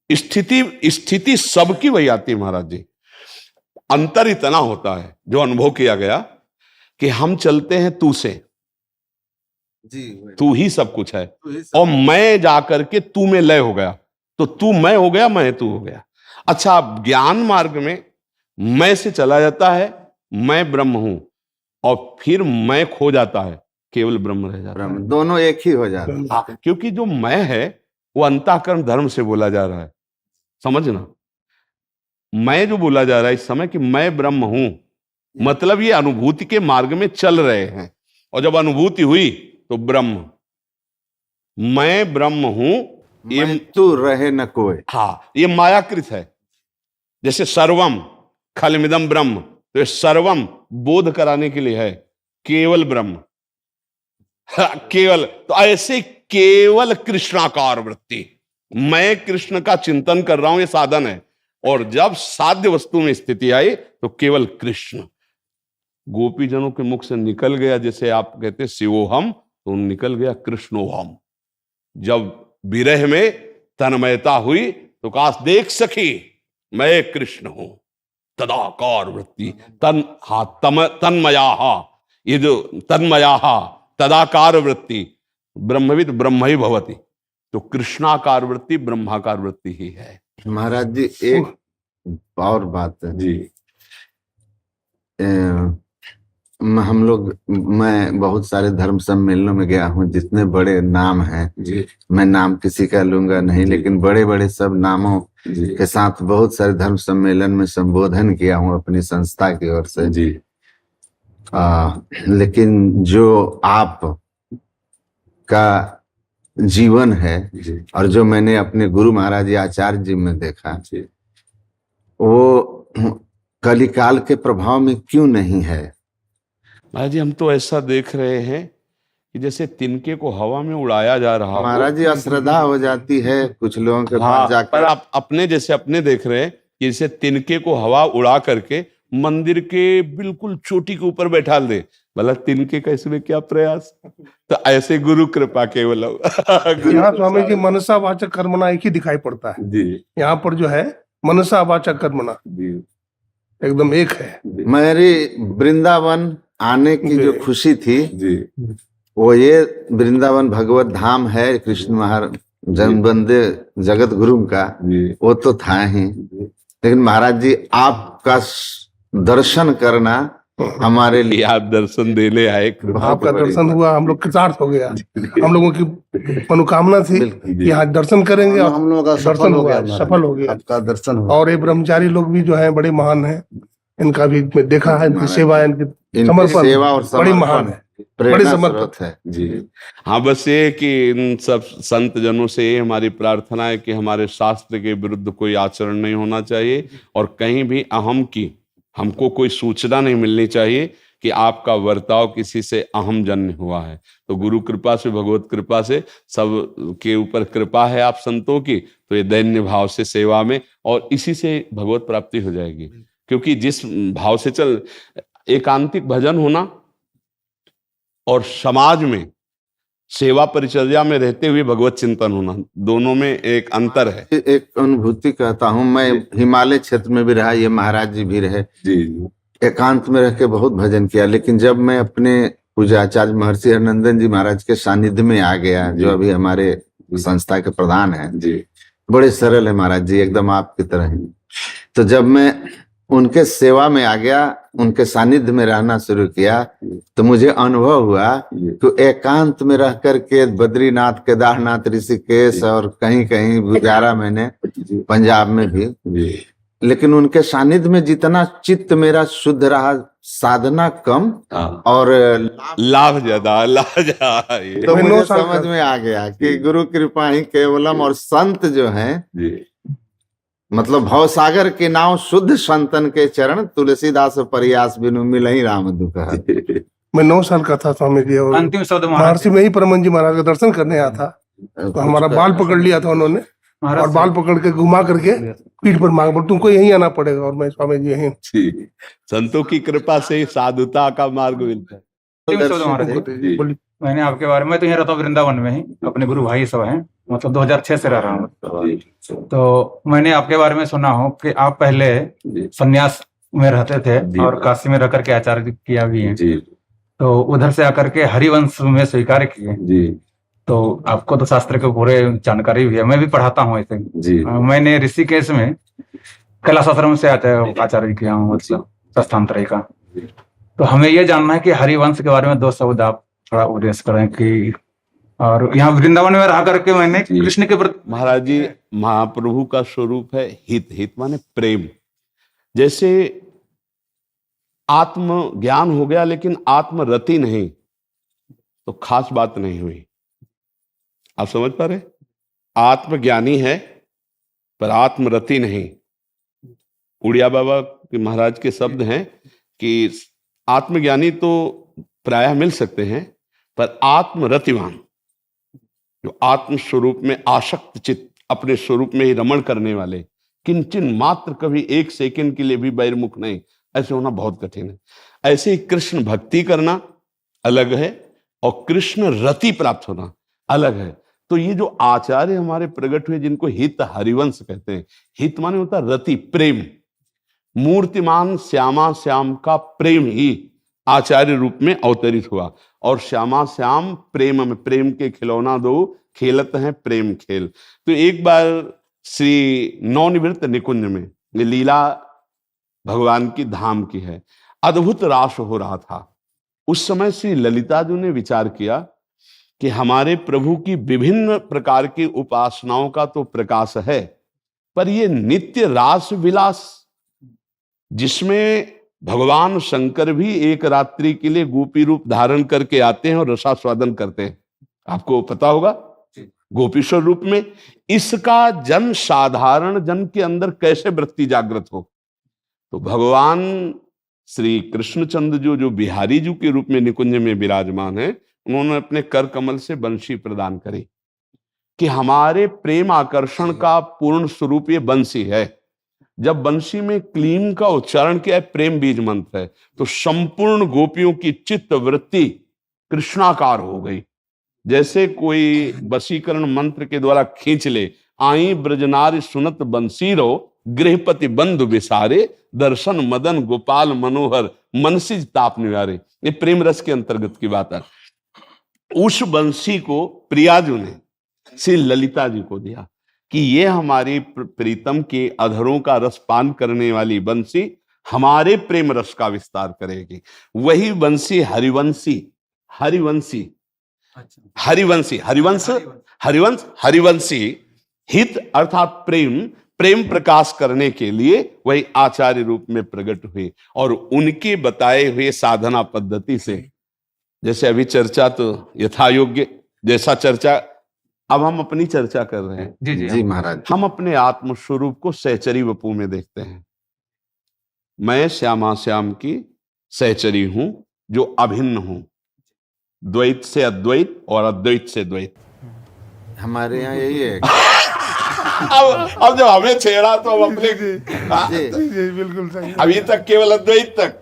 Speaker 3: स्थिति सबकी वही आती है महाराज जी। अंतर इतना होता है जो अनुभव किया गया कि हम चलते हैं तू से, तू ही सब कुछ है, और मैं जाकर के तू में लय हो गया, तो तू मैं हो गया, मैं तू हो गया। अच्छा, ज्ञान मार्ग में मैं से चला जाता है, मैं ब्रह्म हूं, और फिर मैं खो जाता है, केवल ब्रह्म रह जाता है।
Speaker 2: दोनों एक ही हो जाते हैं,
Speaker 3: क्योंकि जो मैं है वो अंतःकरण धर्म से बोला जा रहा है। समझना, मैं जो बोला जा रहा है इस समय कि मैं ब्रह्म हूं, मतलब ये अनुभूति के मार्ग में चल रहे हैं, और जब अनुभूति हुई तो ब्रह्म, मैं ब्रह्म हूं, ये
Speaker 2: तू रहे न कोई।
Speaker 3: हाँ, ये मायाकृत है। जैसे सर्वम खलमिदम ब्रह्म, तो ये सर्वम बोध कराने के लिए है, केवल ब्रह्म केवल। तो ऐसे केवल कृष्णाकार वृत्ति, मैं कृष्ण का चिंतन कर रहा हूं, ये साधन है। और जब साध्य वस्तु में स्थिति आई तो केवल कृष्ण गोपीजनों के मुख से निकल गया, जैसे आप कहते शिवोहम, तो निकल गया कृष्णोहम। जब विरह में तन्मयता हुई तो काश देख सखी मैं कृष्ण हूं, तदाकार वृत्ति, तन्मयाहा, ये जो तन्मयाहा तदाकार वृत्ति, ब्रह्मविद ब्रह्म ही भवति, तो कृष्णाकार वृत्ति ब्रह्माकार वृत्ति ही है।
Speaker 2: महाराज जी एक और बात है
Speaker 3: जी।
Speaker 2: हम लोग, मैं बहुत सारे धर्म सम्मेलनों में गया हूँ, जितने बड़े नाम हैं
Speaker 3: जी।
Speaker 2: मैं नाम किसी का लूंगा नहीं, लेकिन बड़े बड़े सब नामों के साथ बहुत सारे धर्म सम्मेलन में संबोधन किया हूँ अपनी संस्था की ओर से
Speaker 3: जी।
Speaker 2: लेकिन जो आप का जीवन है और जो मैंने अपने गुरु महाराज जी आचार्य जी में देखा, वो कलिकाल के प्रभाव में क्यों नहीं है?
Speaker 3: महाराज जी, हम तो ऐसा देख रहे हैं कि जैसे तिनके को हवा में उड़ाया जा रहा हो।
Speaker 2: महाराज जी अश्रद्धा हो जाती है कुछ लोगों के
Speaker 3: हाँ,
Speaker 2: पास जाकर।
Speaker 3: पर आप अपने जैसे अपने देख रहे हैं कि जैसे तिनके को हवा उड़ा करके मंदिर के बिल्कुल चोटी के ऊपर बैठा दे, भला तिनके का इसमें क्या प्रयास? तो ऐसे गुरु कृपा केवल
Speaker 5: यहाँ स्वामी जी मनसा वाचक कर्मणा एक ही दिखाई पड़ता है
Speaker 3: जी।
Speaker 5: यहाँ पर जो है मनसा वाचक कर्मणा एकदम एक है।
Speaker 2: मेरी वृंदावन आने की जो खुशी थी
Speaker 3: जी।
Speaker 2: वो ये वृंदावन भगवत धाम है, कृष्ण महाराज जनबंदे जगत गुरु का, वो तो था ही, लेकिन महाराज जी आपका दर्शन करना हमारे लिए,
Speaker 3: आप दर्शन देने आए,
Speaker 5: आपका दर्शन हुआ, हम लोग कृतार्थ हो गया। हम लोगों की मनोकामना थी कि यहाँ दर्शन करेंगे, और
Speaker 2: हम लोगों का
Speaker 5: दर्शन हुआ, सफल हो गया।
Speaker 2: आपका दर्शन हुआ।
Speaker 5: और ये ब्रह्मचारी लोग भी जो है बड़े महान हैं, इनका भी मैं देखा है, इनकी सेवा है, इनकी
Speaker 2: इनकी
Speaker 5: समर्पण
Speaker 2: सेवा और
Speaker 5: बड़ी महान है, बड़ी
Speaker 2: प्रेरणा
Speaker 5: समर्पण
Speaker 2: स्रोत है
Speaker 3: जी। हाँ, बस ये कि इन सब संत जनों से ये हमारी प्रार्थना है कि हमारे शास्त्र के विरुद्ध कोई आचरण नहीं होना चाहिए, और कहीं भी अहम की हमको कोई सूचना नहीं मिलनी चाहिए कि आपका वर्ताव किसी से अहम जन्य हुआ है। तो गुरु कृपा से, भगवत कृपा से, सब के ऊपर कृपा है आप संतों की, तो ये दैन्य भाव से सेवा में, और इसी से भगवत प्राप्ति हो जाएगी। क्योंकि जिस भाव से चल, एकांतिक भजन होना और समाज में सेवा परिचर्या में रहते हुए भगवत चिंतन होना, दोनों में एक अंतर है।
Speaker 2: एक अनुभूति कहता हूँ, मैं हिमालय क्षेत्र में भी रहा, ये महाराज जी भी रहे
Speaker 3: जी।
Speaker 2: एकांत में रह के बहुत भजन किया, लेकिन जब मैं अपने पूजा आचार्य महर्षि हरनंदन जी महाराज के सानिध्य में आ गया, जो अभी हमारे संस्था के प्रधान हैं जी, बड़े सरल है महाराज जी, एकदम आपकी तरह ही। तो जब मैं उनके सेवा में आ गया, उनके सानिध्य में रहना शुरू किया, तो मुझे अनुभव हुआ कि एकांत में रह करके बद्रीनाथ, केदारनाथ, ऋषिकेश और कहीं कहीं गुजारा मैंने, पंजाब में भी, लेकिन उनके सानिध्य में जितना चित्त मेरा शुद्ध रहा, साधना कम और
Speaker 3: लाभ ज्यादा, लाभ ज्यादा।
Speaker 2: तो मुझे समझ में आ गया कि गुरु कृपा ही केवलम, और संत जो हैं, मतलब भवसागर के नाव शुद्ध संतन के चरण, तुलसीदास प्रयास बिनु मिलहि राम दुख।
Speaker 5: मैं 9 साल का था स्वामी जी, और
Speaker 6: अंतिम शब्द
Speaker 5: महर्षि में ही परमन जी महाराज का दर्शन करने आया था, तो हमारा बाल पकड़ लिया था उन्होंने, और बाल पकड़ के घुमा करके पीठ पर मांग बोल, तुमको यहीं आना पड़ेगा, और मैं स्वामी जी यहीं।
Speaker 3: संतों की कृपा से साधुता का मार्ग मिलता है।
Speaker 6: अंतिम शब्द महाराज जी,
Speaker 5: बोलिए।
Speaker 6: मैंने आपके बारे में, तो यहाँ रहता हूँ वृंदावन में ही, अपने गुरु भाई सब हैं, मतलब 2006 से रह रहा हूँ। तो मैंने आपके बारे में सुना हो कि आप पहले संन्यास में रहते थे और काशी में रह करके आचार्य किया भी है, तो उधर से आकर के हरिवंश में स्वीकार किए। तो आपको तो शास्त्र के पूरे जानकारी भी है, मैं भी पढ़ाता हूँ ऐसे। मैंने ऋषिकेश में कैलाश आश्रम से आचार्य किया हूँ, मतलब प्रस्थानत्रय का। तो हमें ये जानना है कि हरिवंश के बारे में 2 शब्द आप थोड़ा उपदेश करें कि, और यहाँ वृंदावन में रह करके मैंने कृष्ण के प्रति।
Speaker 3: महाराज जी, महाप्रभु का स्वरूप है हित। हित माने प्रेम। जैसे आत्म ज्ञान हो गया लेकिन आत्मरति नहीं, तो खास बात नहीं हुई। आप समझ पा रहे? आत्मज्ञानी है पर आत्मरति नहीं। उड़िया बाबा के महाराज के शब्द हैं कि आत्मज्ञानी तो प्रायः मिल सकते हैं, पर आत्मरतिवान, जो आत्म स्वरूप में आसक्त चित्त, अपने स्वरूप में ही रमण करने वाले, किंचन मात्र कभी 1 सेकंड के लिए भी बहिर्मुख नहीं, ऐसे होना बहुत कठिन है। ऐसे ही कृष्ण भक्ति करना अलग है और कृष्ण रति प्राप्त होना अलग है। तो ये जो आचार्य हमारे प्रकट हुए, जिनको हित हरिवंश कहते हैं, हित माने होता रति, प्रेम। मूर्तिमान श्यामा श्याम का प्रेम ही आचार्य रूप में अवतरित हुआ। और श्यामा श्याम प्रेम में, प्रेम के खिलौना दो खेलत हैं प्रेम खेल। तो एक बार श्री नवनिवृत्त निकुंज में, ये लीला भगवान की धाम की है, अद्भुत रास हो रहा था। उस समय श्री ललिता जी ने विचार किया कि हमारे प्रभु की विभिन्न प्रकार की उपासनाओं का तो प्रकाश है, पर ये नित्य रास विलास जिसमें भगवान शंकर भी एक रात्रि के लिए गोपी रूप धारण करके आते हैं और रसास्वादन करते हैं, आपको पता होगा, गोपीश्वर रूप में, इसका जन साधारण जन के अंदर कैसे वृत्ति जागृत हो। तो भगवान श्री कृष्णचंद्र जो बिहारी जी के रूप में निकुंज में विराजमान है, उन्होंने अपने कर कमल से बंशी प्रदान करी कि हमारे प्रेम आकर्षण का पूर्ण स्वरूप ये बंसी है। जब बंसी में क्लीम का उच्चारण किया है, प्रेम बीज मंत्र है, तो संपूर्ण गोपियों की चित्त वृत्ति कृष्णाकार हो गई। जैसे कोई वशीकरण मंत्र के द्वारा खींच ले, आई ब्रजनारी सुनत बंसीरो गृहपति बंधु विसारे दर्शन मदन गोपाल मनोहर मनसिज ताप निवारे। ये प्रेम रस के अंतर्गत की बात है। उस बंसी को प्रियाजू ने श्री ललिता जी को दिया कि ये हमारी प्रीतम के अधरों का रस पान करने वाली बंसी हमारे प्रेम रस का विस्तार करेगी। वही बंसी हरिवंशी, हरिवंशी, हरिवंशी, हरिवंश, हरिवंश, हरिवंशी हित अर्थात प्रेम, प्रेम प्रकाश करने के लिए वही आचार्य रूप में प्रकट हुए और उनके बताए हुए साधना पद्धति से, जैसे अभी चर्चा तो यथा योग्य जैसा चर्चा, अब हम अपनी चर्चा कर रहे हैं।
Speaker 6: जी जी
Speaker 2: जी महाराज।
Speaker 3: हम अपने आत्म स्वरूप को सहचरी वपू में देखते हैं। मैं श्यामा श्याम की सहचरी हूं जो अभिन्न हूं, द्वैत से अद्वैत और अद्वैत से द्वैत।
Speaker 2: हमारे यहाँ यही है।
Speaker 3: अब जब हमें छेड़ा तो हम अपने
Speaker 5: बिल्कुल सही।
Speaker 3: अभी तक केवल अद्वैत तक,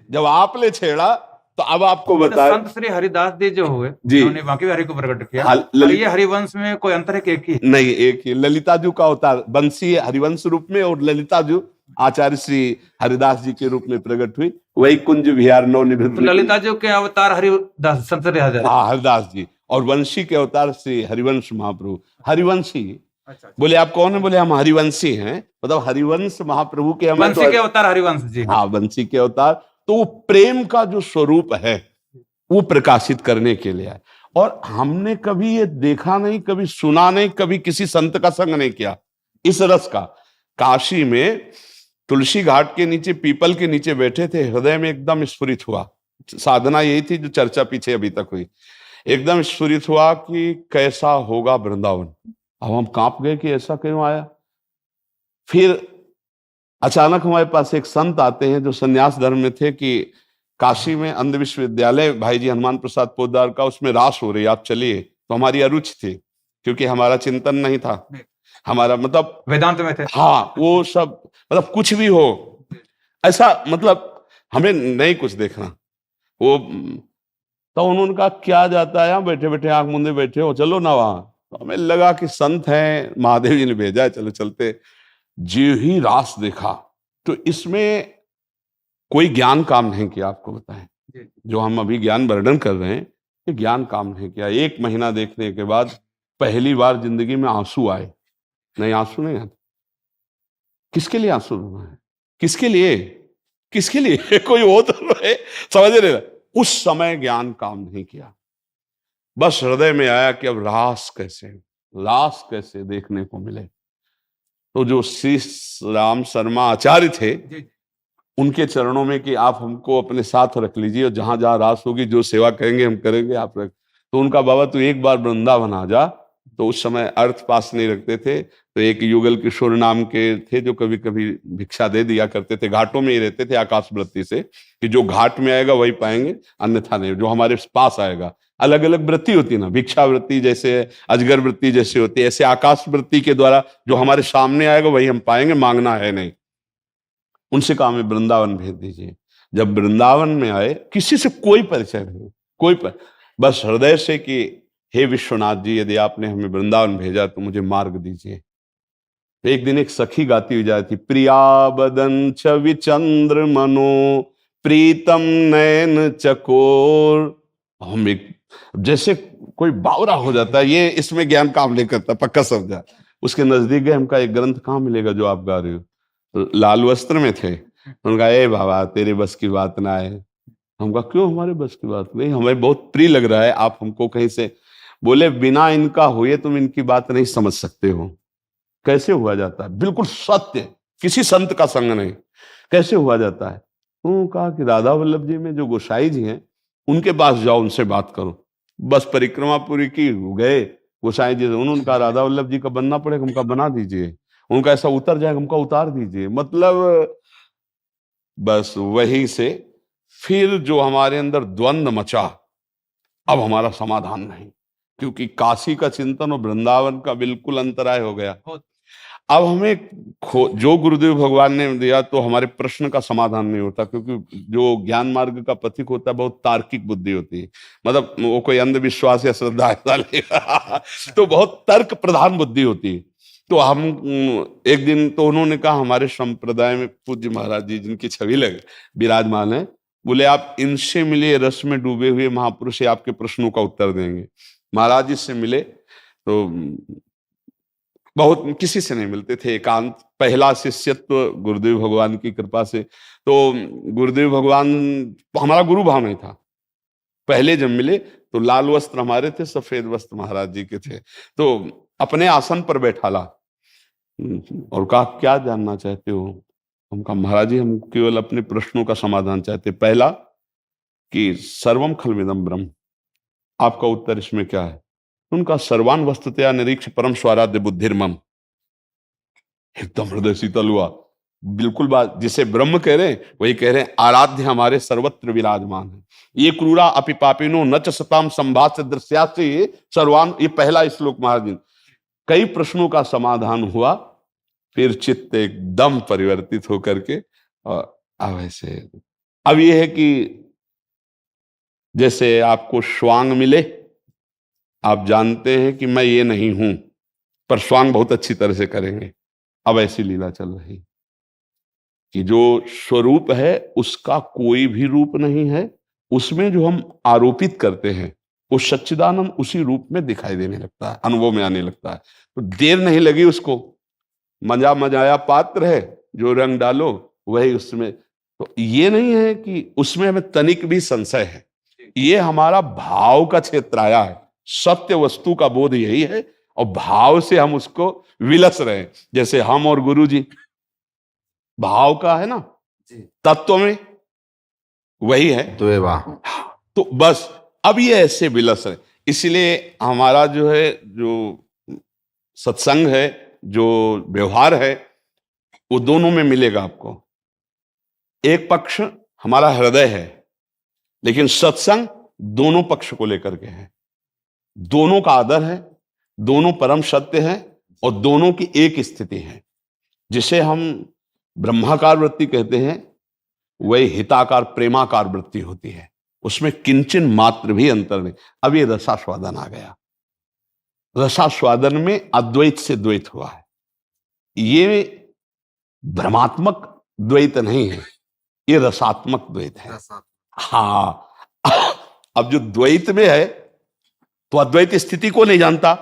Speaker 3: जब आपने छेड़ा तो अब आपको बता।
Speaker 6: संत श्री हरिदास जी जो हुए,
Speaker 3: जी,
Speaker 6: उन्होंने बाकी हरि को प्रकट किया।
Speaker 3: हाँ,
Speaker 6: और ये हरिवंश में कोई अंतर है कि एक ही?
Speaker 3: नहीं, एक ही। ललिता जी का अवतार बंसी हरिवंश रूप में और ललिता जी आचार्य श्री हरिदास जी के रूप में प्रकट हुई। वही कुंज विहार नवनिवृत्त,
Speaker 6: तो ललिता जी के अवतार हरिदास, संत श्री
Speaker 3: हरिदास जी, और वंशी के अवतार श्री हरिवंश महाप्रभु। हरिवंशी
Speaker 6: अच्छा।
Speaker 3: बोले आप कौन है? बोले हम हरिवंशी हैं, मतलब हरिवंश महाप्रभु के।
Speaker 6: वंशी के अवतार हरिवंश जी।
Speaker 3: हाँ, वंशी के अवतार। तो वो प्रेम का जो स्वरूप है वो प्रकाशित करने के लिए है। और हमने कभी ये देखा नहीं, कभी सुना नहीं, कभी किसी संत का संग नहीं किया इस रस का। काशी में तुलसी घाट के नीचे, पीपल के नीचे बैठे थे, हृदय में एकदम स्फुरित हुआ, साधना यही थी जो चर्चा पीछे अभी तक हुई, एकदम स्फुरित हुआ कि कैसा होगा वृंदावन। अब हम कांप गए कि ऐसा क्यों आया। फिर अचानक हमारे पास एक संत आते हैं जो संन्यास धर्म में थे कि काशी में अंध विश्वविद्यालय भाई जी हनुमान प्रसाद पोद्दार का, उसमें रास हो रही, आप चलिए। तो हमारी अरुचि थी, क्योंकि हमारा चिंतन नहीं था, हमारा मतलब
Speaker 6: वेदांत में थे।
Speaker 3: हाँ, वो सब मतलब कुछ भी हो ऐसा, मतलब हमें नहीं कुछ देखना वो। तो उन्होंने कहा क्या जाता है, यहाँ बैठे बैठे आंख मूंदे बैठे हो, चलो ना वहां। तो हमें लगा कि संत हैं, महादेव जी ने भेजा है, चलो चलते। जो ही रास देखा तो इसमें कोई ज्ञान काम नहीं किया, आपको बताएं। जो हम अभी ज्ञान वर्णन कर रहे हैं, ये ज्ञान काम नहीं किया। 1 महीना देखने के बाद पहली बार जिंदगी में आंसू आए। नहीं, आंसू नहीं आते। किसके लिए आंसू रोना है? किसके लिए? किसके लिए? कोई हो तो रहे, समझ रहे। उस समय ज्ञान काम नहीं किया, बस हृदय में आया कि अब रास कैसे देखने को मिले। तो जो श्री राम शर्मा आचार्य थे, उनके चरणों में कि आप हमको अपने साथ रख लीजिए और जहां जहां रास होगी जो सेवा करेंगे हम करेंगे, आप रख। तो उनका बाबा तू एक बार वृंदावन आ जा। तो उस समय अर्थ पास नहीं रखते थे, तो एक युगल किशोर नाम के थे जो कभी कभी भिक्षा दे दिया करते थे। घाटों में ही रहते थे आकाश वृत्ति से, कि जो घाट में आएगा वही पाएंगे, अन्यथा नहीं। जो हमारे पास आएगा, अलग अलग वृत्ति होती ना, भिक्षा वृत्ति जैसे, अजगर वृत्ति जैसे होती है, ऐसे आकाश वृत्ति के द्वारा जो हमारे सामने आएगा वही हम पाएंगे, मांगना है नहीं। उनसे कहा हमें वृंदावन भेज दीजिए। जब वृंदावन में आए, किसी से कोई परिचय नहीं, बस हृदय से कि हे विश्वनाथ जी, यदि आपने हमें वृंदावन भेजा तो मुझे मार्ग दीजिए। एक दिन एक सखी गाती हुई जाती, प्रिया बदन छवि चंद्र मनो प्रीतम नयन चकोर। हम एक जैसे कोई बावरा हो जाता है, ये इसमें ज्ञान काम नहीं करता, पक्का समझा। उसके नजदीक गए, हमका एक ग्रंथ कहाँ मिलेगा जो आप गा रहे हो? तो लाल वस्त्र में थे। उनका ए बाबा तेरे बस की बात ना है। हमका क्यों हमारे बस की बात नहीं, हमें बहुत प्रिय लग रहा है, आप हमको कहीं से। बोले बिना इनका हुए तुम इनकी बात नहीं समझ सकते हो। कैसे हुआ जाता है? बिल्कुल सत्य, किसी संत का संग नहीं। कैसे हुआ जाता है? उन्होंने कहा कि राधा वल्लभ जी में जो गोसाई जी हैं उनके पास जाओ, उनसे बात करो। बस परिक्रमा पूरी की, गए गोसाई जी से, उन्होंने कहा राधा वल्लभ जी का बनना पड़ेगा, उनका बना दीजिए। उनका ऐसा उतर जाएगा, उनका उतार दीजिए। मतलब बस वही से फिर जो हमारे अंदर द्वंद्व मचा, अब हमारा समाधान नहीं, क्योंकि काशी का चिंतन और वृंदावन का बिल्कुल अंतराय हो गया। अब हमें जो गुरुदेव भगवान ने दिया तो हमारे प्रश्न का समाधान नहीं होता, क्योंकि जो ज्ञान मार्ग का पथिक होता है बहुत तार्किक बुद्धि होती है। मतलब वो कोई अंधविश्वास या श्रद्धा ऐसा लेगा तो बहुत तर्क प्रधान बुद्धि होती है। तो हम एक दिन तो उन्होंने कहा, हमारे संप्रदाय में पूज्य महाराज जी जिनकी छवि लग विराजमान है, बोले आप इनसे मिले, रस में डूबे हुए महापुरुष आपके प्रश्नों का उत्तर देंगे। महाराज जी से मिले तो बहुत किसी से नहीं मिलते थे, एकांत। पहला शिष्यत्व गुरुदेव भगवान की कृपा से, तो गुरुदेव भगवान हमारा गुरु भाव नहीं था। पहले जब मिले तो लाल वस्त्र हमारे थे, सफेद वस्त्र महाराज जी के थे। तो अपने आसन पर बैठाला और कहा क्या जानना चाहते हो? हम कहा महाराज जी हम केवल अपने प्रश्नों का समाधान चाहते। पहला कि सर्वम खलविदम ब्रह्म, आपका उत्तर इसमें क्या है? उनका सर्वान वस्तुतया निरीक्ष परम स्वाराध्य बुद्धिर्मम। एकदम हृदय शीतल हुआ। बिल्कुल बात जिसे ब्रह्म कह रहे हैं वही कह रहे हैं, आराध्य हमारे सर्वत्र विराजमान है। ये क्रूरा अपि पापिनो न च सताम संभाष्य दृश्यासि सर्वान, ये पहला श्लोक महाराज जी। कई प्रश्नों का समाधान हुआ, फिर चित्त एकदम परिवर्तित होकर के। और अब ऐसे, अब ये है कि जैसे आपको श्वांग मिले, आप जानते हैं कि मैं ये नहीं हूं, पर श्वांग बहुत अच्छी तरह से करेंगे। अब ऐसी लीला चल रही कि जो स्वरूप है उसका कोई भी रूप नहीं है, उसमें जो हम आरोपित करते हैं वो सच्चिदानंद उसी रूप में दिखाई देने लगता है, अनुभव में आने लगता है। तो देर नहीं लगी उसको। मजा मजाया पात्र है, जो रंग डालो वही उसमें। तो ये नहीं है कि उसमें हमें तनिक भी संशय है, ये हमारा भाव का क्षेत्र आया है। सत्य वस्तु का बोध यही है और भाव से हम उसको विलस रहे हैं। जैसे हम और गुरु जी भाव का है ना, तत्व में वही है तो बस अब ये ऐसे विलस है। इसलिए हमारा जो है, जो सत्संग है, जो व्यवहार है, वो दोनों में मिलेगा आपको। एक पक्ष हमारा हृदय है, लेकिन सत्संग दोनों पक्ष को लेकर के है। दोनों का आदर है, दोनों परम सत्य है और दोनों की एक स्थिति है। जिसे हम ब्रह्माकार वृत्ति कहते हैं, वही हिताकार प्रेमाकार वृत्ति होती है। उसमें किंचन मात्र भी अंतर नहीं। अब ये रसास्वादन आ गया। रसास्वादन में अद्वैत से द्वैत हुआ है। ये भ्रमात्मक द्वैत नहीं है, ये रसात्मक द्वैत है। हाँ, अब जो द्वैत में है तो अद्वैत स्थिति को नहीं जानता,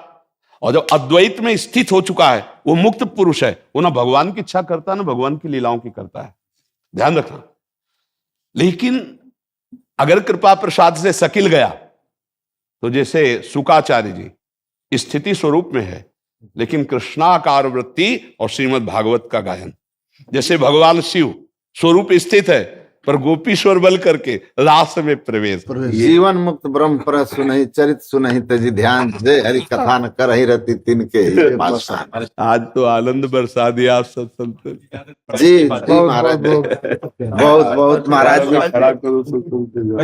Speaker 3: और जब अद्वैत में स्थित हो चुका है वो मुक्त पुरुष है। वो ना भगवान की इच्छा करता है ना भगवान की लीलाओं की करता है, ध्यान रखना। लेकिन अगर कृपा प्रसाद से सकिल गया तो जैसे शुकाचार्य जी स्थिति स्वरूप में है, लेकिन कृष्णाकार वृत्ति और श्रीमद् भागवत का गायन। जैसे भगवान शिव स्वरूप स्थित है, पर गोपीश्वर बल करके रास में प्रवेश।
Speaker 2: जीवन मुक्त ब्रह्म पर सुनहि चरित सुनहि तजी ध्यान, जय हरि कथा न करहि रति तिनके पाषाण।
Speaker 3: आज तो आनंद बरसा दिया आप सब संत
Speaker 2: जी जी महाराज, बहुत बहुत महाराज जी।
Speaker 3: खड़ा करो सो सुनते जाओ।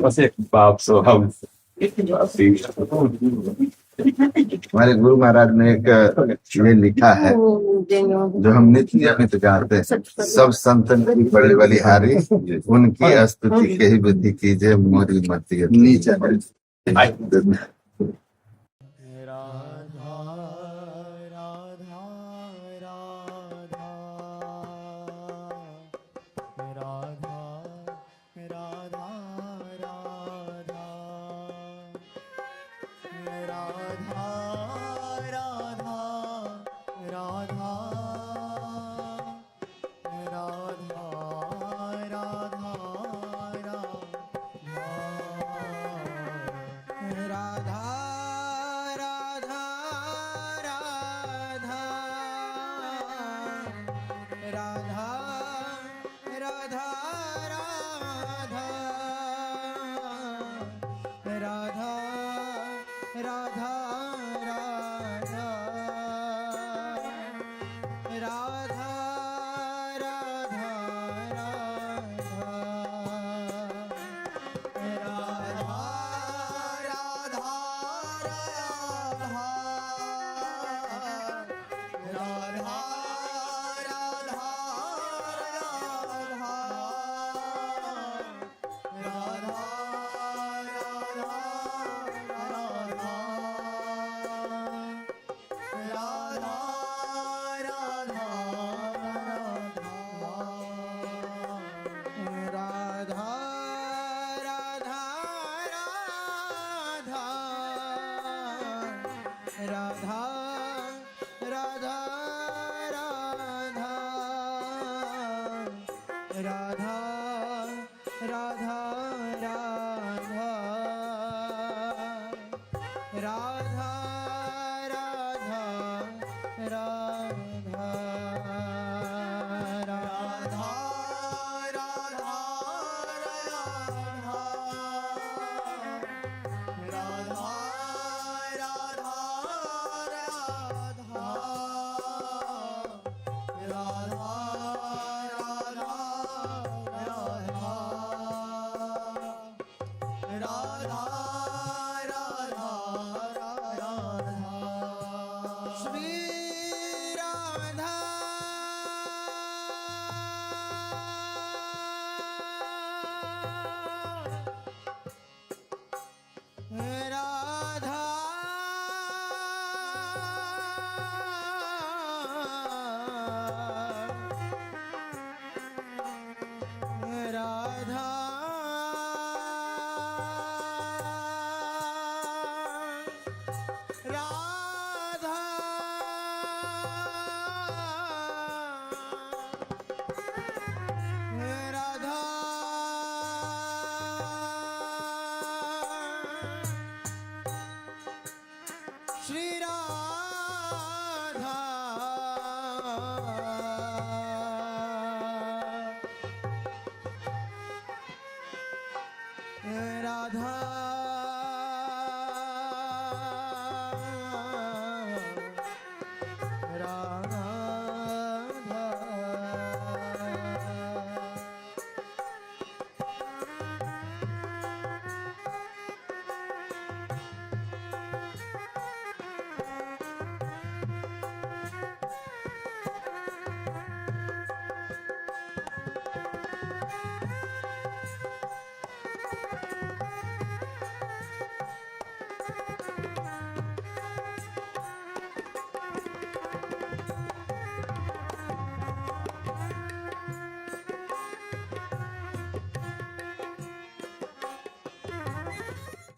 Speaker 6: बस एक बाप सो हम
Speaker 2: हमारे गुरु महाराज ने एक ये लिखा है जो हम नित्य नियमित गाते हैं, सब संतन की बड़ी बलिहारी, उनकी स्तुति के ही बुद्धि कीजिए, मोरी मती नीचे।
Speaker 7: राधा